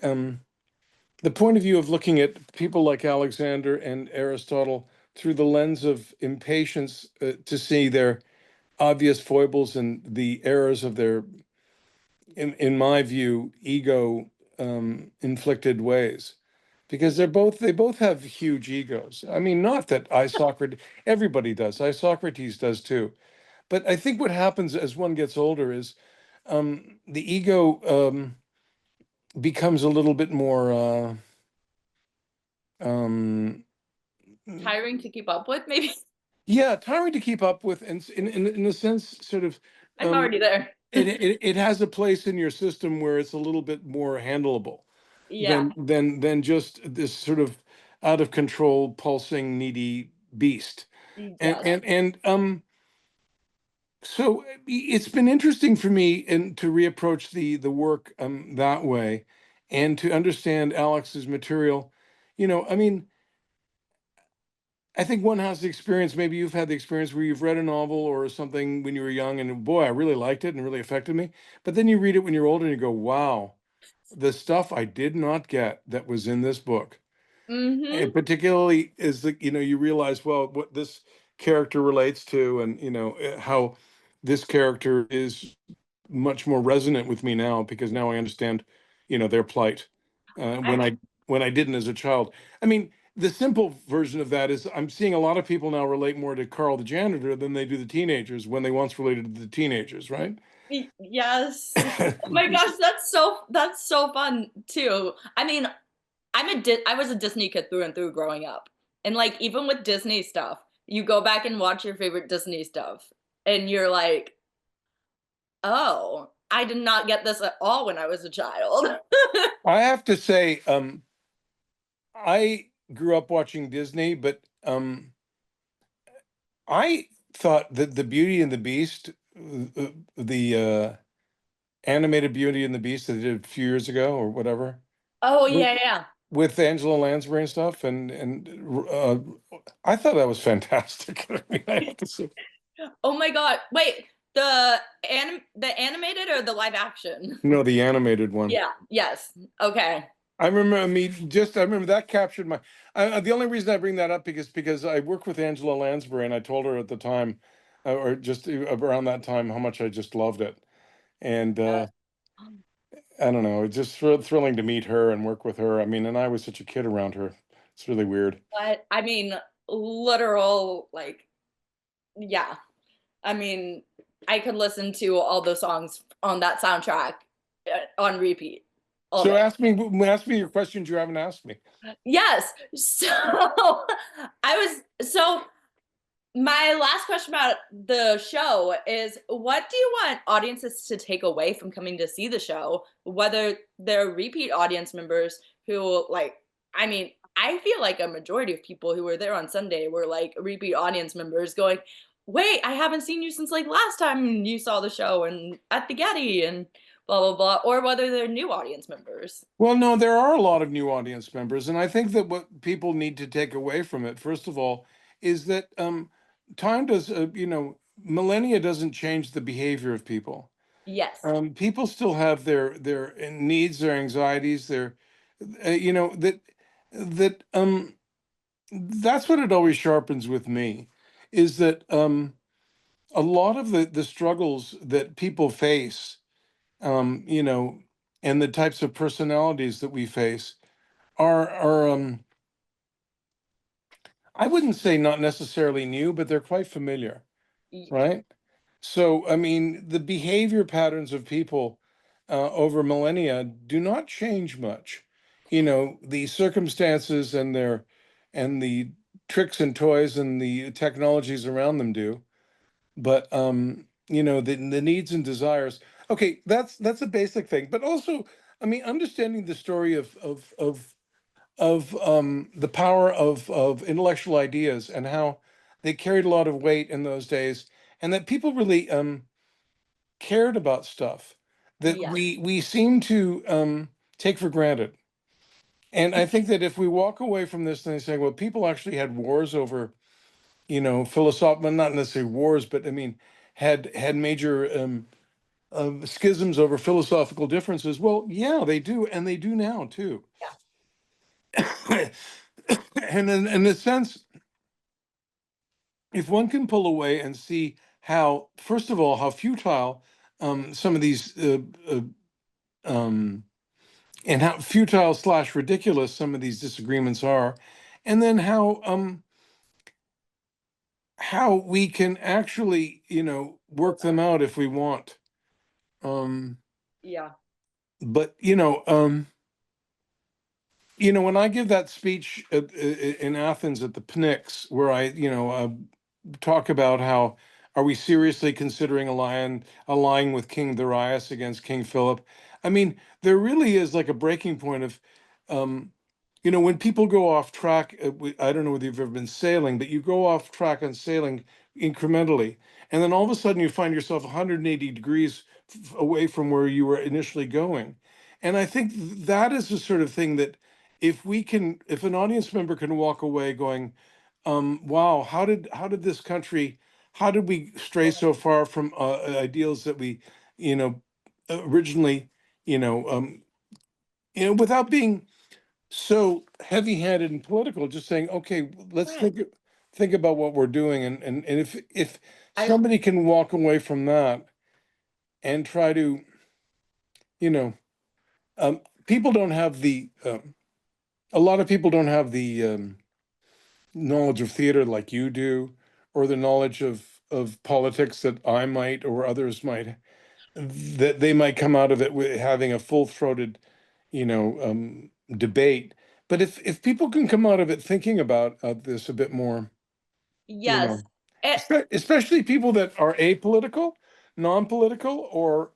point of view of looking at people like Alexander and Aristotle through the lens of impatience, to see their obvious foibles and the errors of their, in my view, ego inflicted ways, because they both have huge egos. I mean, not that Socrates, everybody does. Socrates does too. But I think what happens as one gets older is the ego becomes a little bit more um, tiring to keep up with, maybe. yeah, tiring to keep up with, and in a sense, sort of I'm um, already there. it has a place in your system where it's a little bit more handleable Yeah. than just this sort of out of control, pulsing, needy beast. And Yes. so it's been interesting for me and to reapproach the work that way, and to understand Alex's material. I mean, I think one has the experience. Maybe you've had the experience where you've read a novel or something when you were young, and boy, I really liked it and it really affected me. But then you read it when you're older and you go, "Wow, the stuff I did not get that was in this book." Mm-hmm. And particularly is that you realize, well, what this character relates to, and how this character is much more resonant with me now, because now I understand their plight, I, when I didn't as a child. I mean, the simple version of that is I'm seeing a lot of people now relate more to Carl the Janitor than they do the teenagers, when they once related to the teenagers, right? yes. Oh my gosh, that's so fun too. I mean, I was a Disney kid through and through growing up. And like even with Disney stuff, you go back and watch your favorite Disney stuff and you're like, "Oh, I did not get this at all when I was a child." I have to say, I grew up watching Disney, but I thought that the Beauty and the Beast, the animated Beauty and the Beast that they did a few years ago or whatever, Oh with, yeah, yeah. with Angela Lansbury and stuff, I thought that was fantastic. I mean, I have to say, Oh my God. Wait, the animated or the live action? the animated one. Yeah, yes. Okay. I remember, I remember that captured my. The only reason I bring that up because I worked with Angela Lansbury, and I told her at the time, or just around that time, how much I just loved it. And I don't know, it's just thrilling to meet her and work with her. I mean, and I was such a kid around her. It's really weird. But I mean, literal, like, yeah. I mean, I could listen to all the songs on that soundtrack on repeat all So day. ask me your questions you haven't asked me. Yes. So so my last question about the show is what do you want audiences to take away from coming to see the show, whether they're repeat audience members who like, I mean, I feel like a majority of people who were there on Sunday were like repeat audience members going, "Wait, I haven't seen you since like last time you saw the show and at the Getty and blah blah blah," or whether they're new audience members. Well, no, there are a lot of new audience members, and I think that what people need to take away from it, first of all, is that time does, millennia doesn't change the behavior of people. Yes. People still have their needs, their anxieties, their, that's what it always sharpens with me, is that a lot of the struggles that people face, um, you know, and the types of personalities that we face are I wouldn't say not necessarily new, but they're quite familiar, Y- right? So, I mean, the behavior patterns of people over millennia do not change much. The circumstances and the tricks and toys and the technologies around them do, but the needs and desires. Okay, that's a basic thing, but also, I mean, understanding the story of the power of intellectual ideas, and how they carried a lot of weight in those days, and that people really cared about stuff that Yeah. we seem to take for granted. And I think that if we walk away from this thing saying, well, people actually had wars over, philosophical, not necessarily wars, but I mean, had major schisms over philosophical differences. Well, yeah, they do, and they do now too. And in a sense, if one can pull away and see how, first of all, how futile some of these, um, and how futile slash ridiculous some of these disagreements are, and then how we can actually, work them out if we want. Um, Yeah. but when I give that speech in Athens at the Pnyx, where I, talk about how are we seriously considering allying with King Darius against King Philip? I mean, there really is like a breaking point of, um, when people go off track, I don't know whether you've ever been sailing, but you go off track on sailing incrementally, and then all of a sudden you find yourself 180 degrees away from where you were initially going. And I think that is the sort of thing that if an audience member can walk away going, wow, how did this country, how did we stray so far from ideals that we, you know, originally, you know, without being so heavy-handed and political, just saying, okay, let's Right. think about what we're doing, and if I somebody can walk away from that and try to, you know, people don't have the a lot of people don't have the knowledge of theater like you do, or the knowledge of politics that I might or others might, that they might come out of it with having a full-throated, debate. But if people can come out of it thinking about this a bit more, you yes. know, It, especially people that are apolitical, non-political, or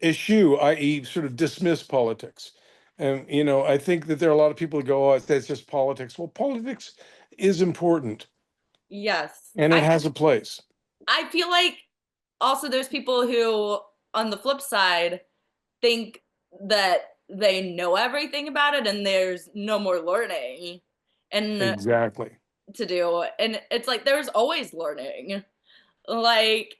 eschew, i.e., sort of dismiss politics. And I think that there are a lot of people who go, "Oh, it's just politics." Well, politics is important, yes. and it has a place. I feel like also there's people who, on the flip side, think that they know everything about it and there's no more learning and Exactly. to do. And it's like there's always learning. Like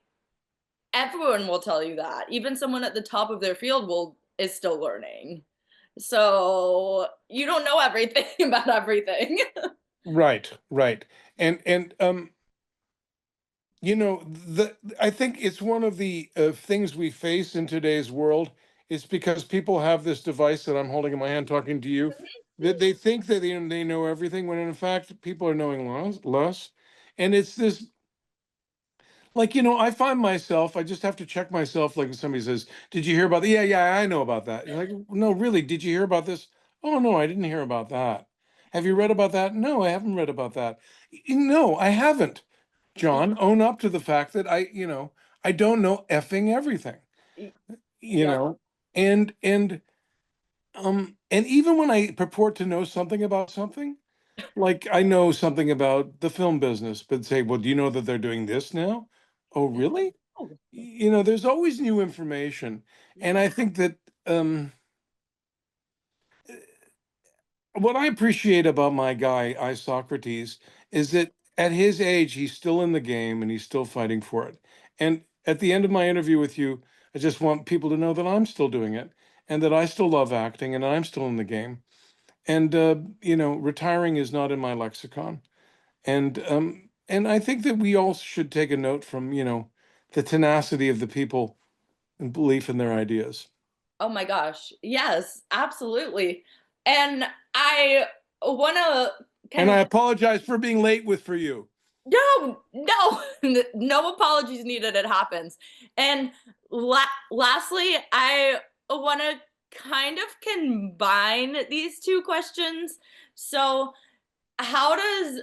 everyone will tell you that. Even someone at the top of their field will is still learning. So you don't know everything about everything. Right, right. And I think it's one of the things we face in today's world is because people have this device that I'm holding in my hand talking to you, that they think that they know everything, when in fact people are knowing less. And it's this, like, I find myself, I just have to check myself, like when somebody says, "Did you hear about that?" "Yeah, yeah, I know about that." You're like, "No, really, did you hear about this?" "Oh, no, I didn't hear about that." "Have you read about that?" "No, I haven't read about that." No, I haven't. John, own up to the fact that I don't know effing everything, you Yeah. know, and even when I purport to know something about something, like I know something about the film business, but say, "Well, do you know that they're doing this now?" "Oh, really?" Oh, There's always new information. And I think that what I appreciate about my guy, Socrates, is that at his age, he's still in the game and he's still fighting for it. And at the end of my interview with you, I just want people to know that I'm still doing it, and that I still love acting, and I'm still in the game. And retiring is not in my lexicon. And I think that we all should take a note from, the tenacity of the people and belief in their ideas. oh my gosh. Yes, absolutely. And I want to kind And of I apologize for being late for you. no, no, no apologies needed. It happens. And lastly, I want to kind of combine these two questions. So, how does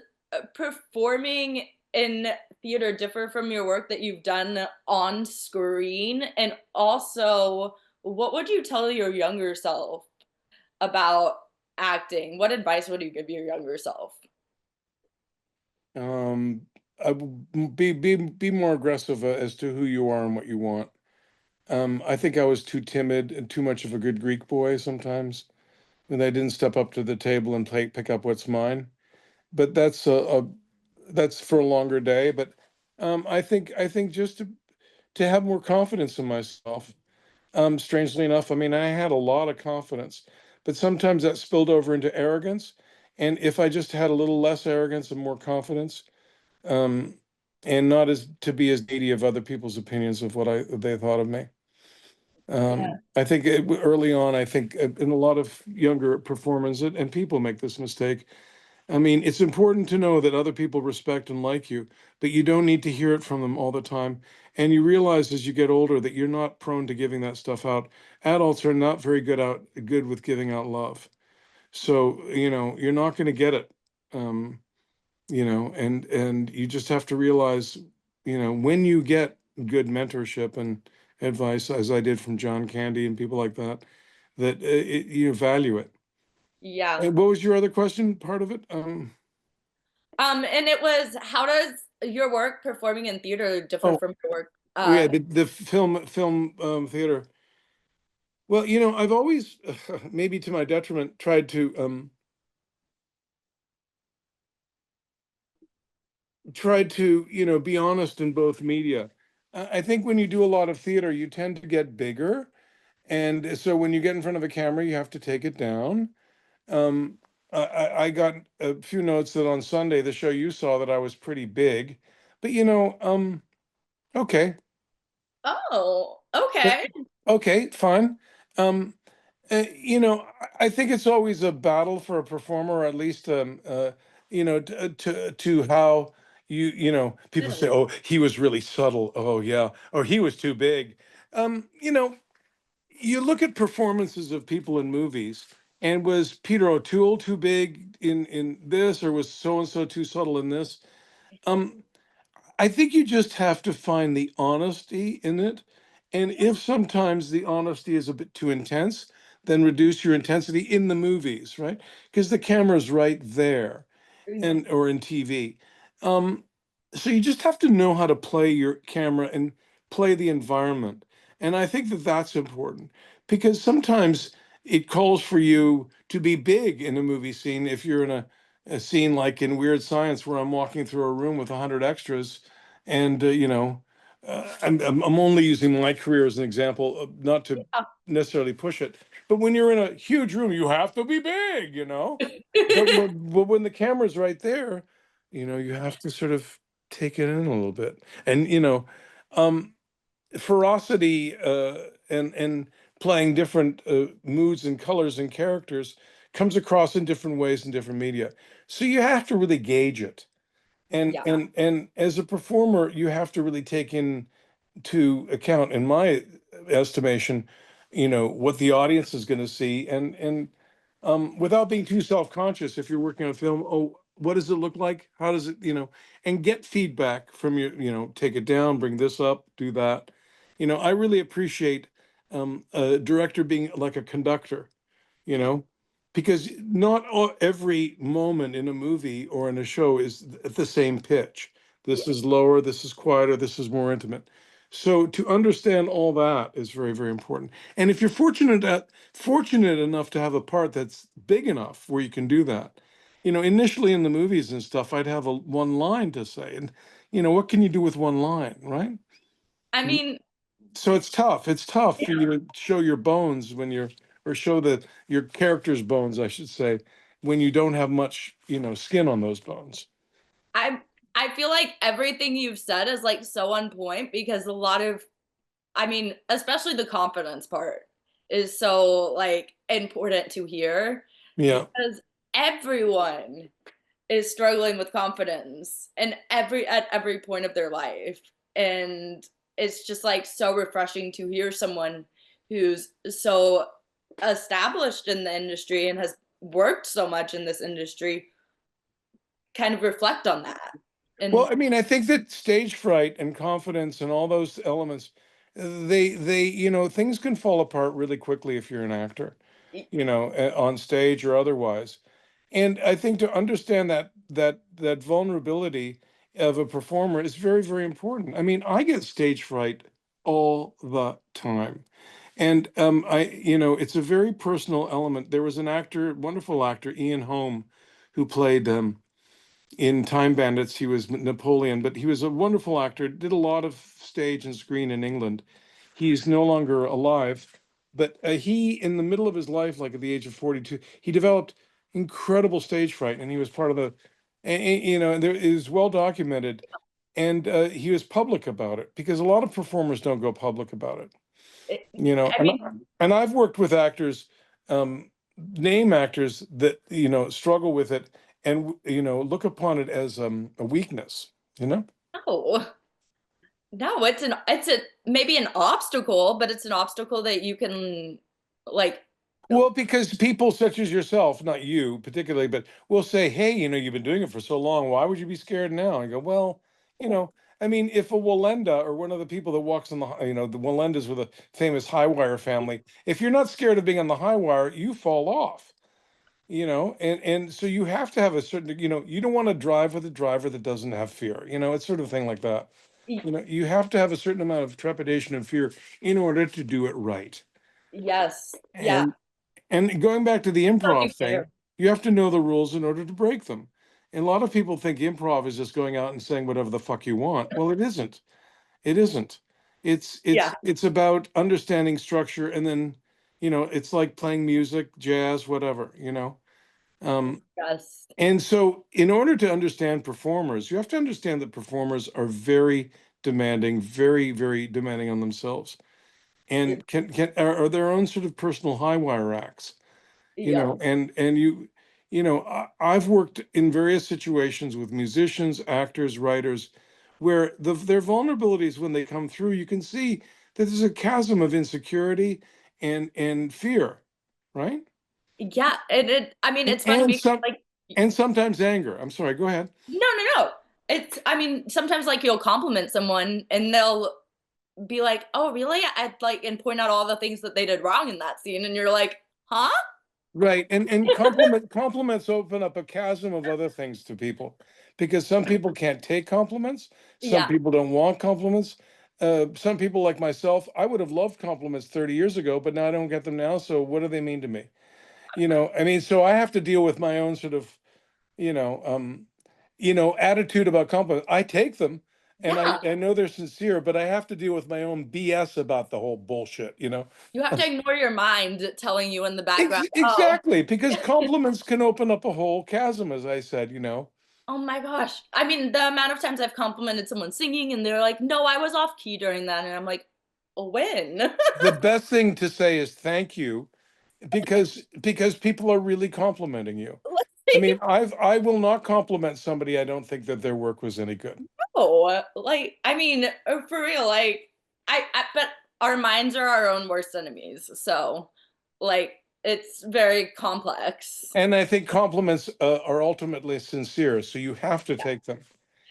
performing in theater differ from your work that you've done on screen? And also, what would you tell your younger self about acting? What advice would you give your younger self? Um, be more aggressive as to who you are and what you want. I think I was too timid and too much of a good Greek boy sometimes, and I didn't step up to the table and pick up what's mine. But that's for a longer day. But I think just to have more confidence in myself. Strangely enough, I mean, I had a lot of confidence, but sometimes that spilled over into arrogance. And if I just had a little less arrogance and more confidence, um, and not as to be as needy of other people's opinions of what they thought of me. Yeah. I think early on, I think in a lot of younger performers, and people make this mistake. I mean, it's important to know that other people respect and like you, but you don't need to hear it from them all the time. And you realize as you get older that you're not prone to giving that stuff out. Adults are not very good with giving out love. So, you're not going to get it. Um, and you just have to realize, when you get good mentorship and advice, as I did from John Candy and people like that, that you value it. Yeah. And what was your other question? Part of it? And it was, how does your work performing in theater differ Oh, from your work? yeah, the film theater. Well, I've always, maybe to my detriment, tried to be honest in both media. I think when you do a lot of theater, you tend to get bigger, and so when you get in front of a camera, you have to take it down. Um, I got a few notes that on Sunday, the show you saw, that I was pretty big, but okay, Oh, but okay. okay, fine. Um, I think it's always a battle for a performer, or at least to how people say, Really? oh, he was really subtle. Oh yeah, or he was too big. Um, you know, you look at performances of people in movies, and was Peter O'Toole too big in this, or was so and so too subtle in this? Um, I think you just have to find the honesty in it. And if sometimes the honesty is a bit too intense, then reduce your intensity in the movies, right? Because the camera's right there, Yeah. and or in TV. Um, so you just have to know how to play your camera and play the environment. And I think that that's important, because sometimes it calls for you to be big in a movie scene. If you're in a scene like in Weird Science, where I'm walking through a room with 100 extras, and I'm only using my career as an example, not to necessarily push it, but when you're in a huge room, you have to be big. But when the camera's right there, you have to sort of take it in a little bit. And um, ferocity, and playing different moods and colors and characters comes across in different ways in different media. So you have to really gauge it. And Yeah. and as a performer, you have to really take into account, in my estimation, what the audience is going to see, and without being too self-conscious. If you're working on a film, oh, what does it look like? How does it? And get feedback from take it down, bring this up, do that. I really appreciate a director being like a conductor, you know, because not every moment in a movie or in a show is at the same pitch. This is lower, this is quieter, this is more intimate. So to understand all that is very, very important. And if you're fortunate enough to have a part that's big enough where you can do that, initially in the movies and stuff, I'd have a one line to say, and what can you do with one line, right? I mean, So it's tough. It's tough for you to show your bones or show your character's bones, I should say, when you don't have much, skin on those bones. I I feel like everything you've said is like so on point, because a lot of, I mean, especially the confidence part is so like important to hear, Yeah. because everyone is struggling with confidence and at every point of their life. And it's just like so refreshing to hear someone who's so established in the industry and has worked so much in this industry kind of reflect on that. Well, And I mean, I think that stage fright and confidence and all those elements, they, things can fall apart really quickly if you're an actor, on stage or otherwise. And I think to understand that vulnerability of a performer is very, very important. I mean, I get stage fright all the time. And it's a very personal element. There was an actor, wonderful actor, Ian Holm, who played in Time Bandits. He was Napoleon, but he was a wonderful actor, did a lot of stage and screen in England. He's no longer alive, but he, in the middle of his life, like at the age of 42, he developed incredible stage fright, and he was part of and there is well documented, and he was public about it, because a lot of performers don't go public about it. it, You know, I and mean, and I've worked with actors, name actors that struggle with it, and look upon it as a weakness. You know. no, no, it's a maybe an obstacle, but it's an obstacle that you can like. Well, because people such as yourself, not you particularly, but will say, "Hey, you've been doing it for so long. Why would you be scared now?" I go, "Well, you know." I mean, if a Walenda or one of the people that walks on the, the Walendas were the famous high wire family. If you're not scared of being on the high wire, you fall off. And so you have to have a certain, you don't want to drive with a driver that doesn't have fear. It's sort of thing like that. You have to have a certain amount of trepidation and fear in order to do it right. Yes. Yeah. And and going back to the Totally improv fair. thing, you have to know the rules in order to break them. And a lot of people think improv is just going out and saying whatever the fuck you want. Well, it isn't. It isn't. It's Yeah. it's it's about understanding structure, and then, it's like playing music, jazz, whatever. Um, Yes. and so in order to understand performers, you have to understand that performers are very demanding, very, very demanding on themselves, and can are their own sort of personal high wire acts. Yep. And I've worked in various situations with musicians, actors, writers, where their vulnerabilities, when they come through, you can see that there's a chasm of insecurity and fear, right? Yeah. And I mean, and, it's funny and because some like, and sometimes anger. I'm sorry, go ahead. no, no, no. I mean, sometimes like you'll compliment someone and they'll be like, "Oh, really?" I'd like and point out all the things that they did wrong in that scene, and you're like, "Huh?" Right. And compliments open up a chasm of other things to people, because some people can't take compliments, some Yeah. people don't want compliments. Some people like myself, I would have loved compliments 30 years ago, but now I don't get them now. So what do they mean to me? I mean, so I have to deal with my own sort of, you know, um, attitude about compliments. I take them, and I, Yeah. I know they're sincere, but I have to deal with my own BS about the whole bullshit. You have to ignore your mind telling you in the background, "Oh, Exactly, because compliments can open up a whole chasm, as I said. oh my gosh." I mean, the amount of times I've complimented someone singing and they're like, "No, I was off key during that." And I'm like, "When?" The best thing to say is thank you, because people are really complimenting you. Let's I see. mean, I will not compliment somebody I don't think that their work was any good. No, like, I mean, for real, like, but our minds are our own worst enemies. So, like, it's very complex. And I think compliments are ultimately sincere, so you have to take them.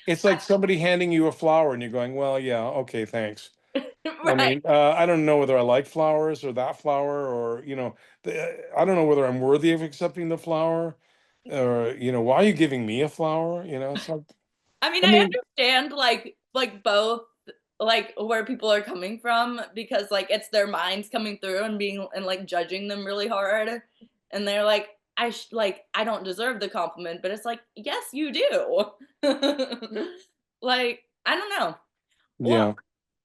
It's I, like somebody handing you a flower and you're going, well, yeah, okay, thanks. I right. mean, I don't know whether I like flowers or that flower, or, I don't know whether I'm worthy of accepting the flower, or, why are you giving me a flower? It's like, I mean, I I mean, understand like both like where people are coming from because like it's their minds coming through and being and like judging them really hard and they're like like I don't deserve the compliment, but it's like yes you do. Like I don't know. Well,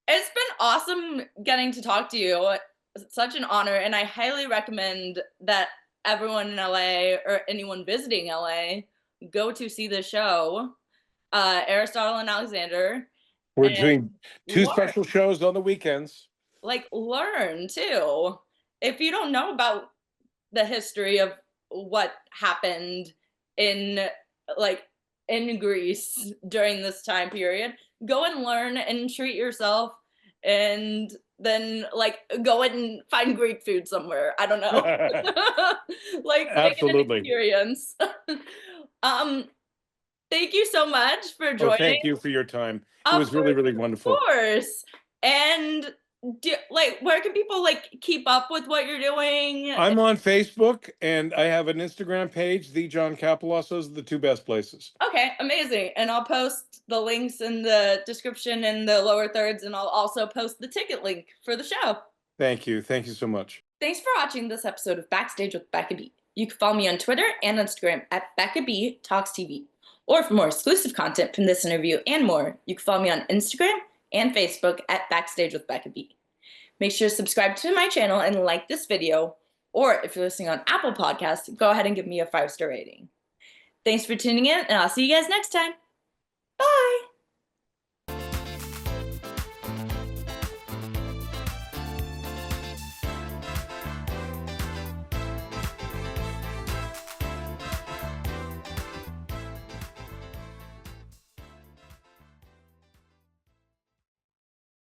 yeah, it's been awesome getting to talk to you. It's such an honor, and I highly recommend that everyone in LA or anyone visiting LA go to see the show, Aristotle and Alexander, we're and doing two learn. special shows on the weekends. Like learn too. If you don't know about the history of what happened in like in Greece during this time period, go and learn and treat yourself and then like go and find Greek food somewhere. I don't know. Like make it an Absolutely. experience. um thank you so much for Oh, joining. thank you for your time. It Of was really, course, really of wonderful. course. And like where can people like keep up with what you're doing? I'm on Facebook and I have an Instagram page, the John Kapelos. Those are the two best places. Okay, amazing. And I'll post the links in the description in the lower thirds, and I'll also post the ticket link for the show. Thank you. Thank you so much. Thanks for watching this episode of Backstage with Becca B. You can follow me on Twitter and Instagram at Becca B Talks TV. Or for more exclusive content from this interview and more, you can follow me on Instagram and Facebook at Backstage with Becca B. Make sure to subscribe to my channel and like this video. Or if you're listening on Apple Podcasts, go ahead and give me a 5-star rating. Thanks for tuning in, and I'll see you guys next time. Bye!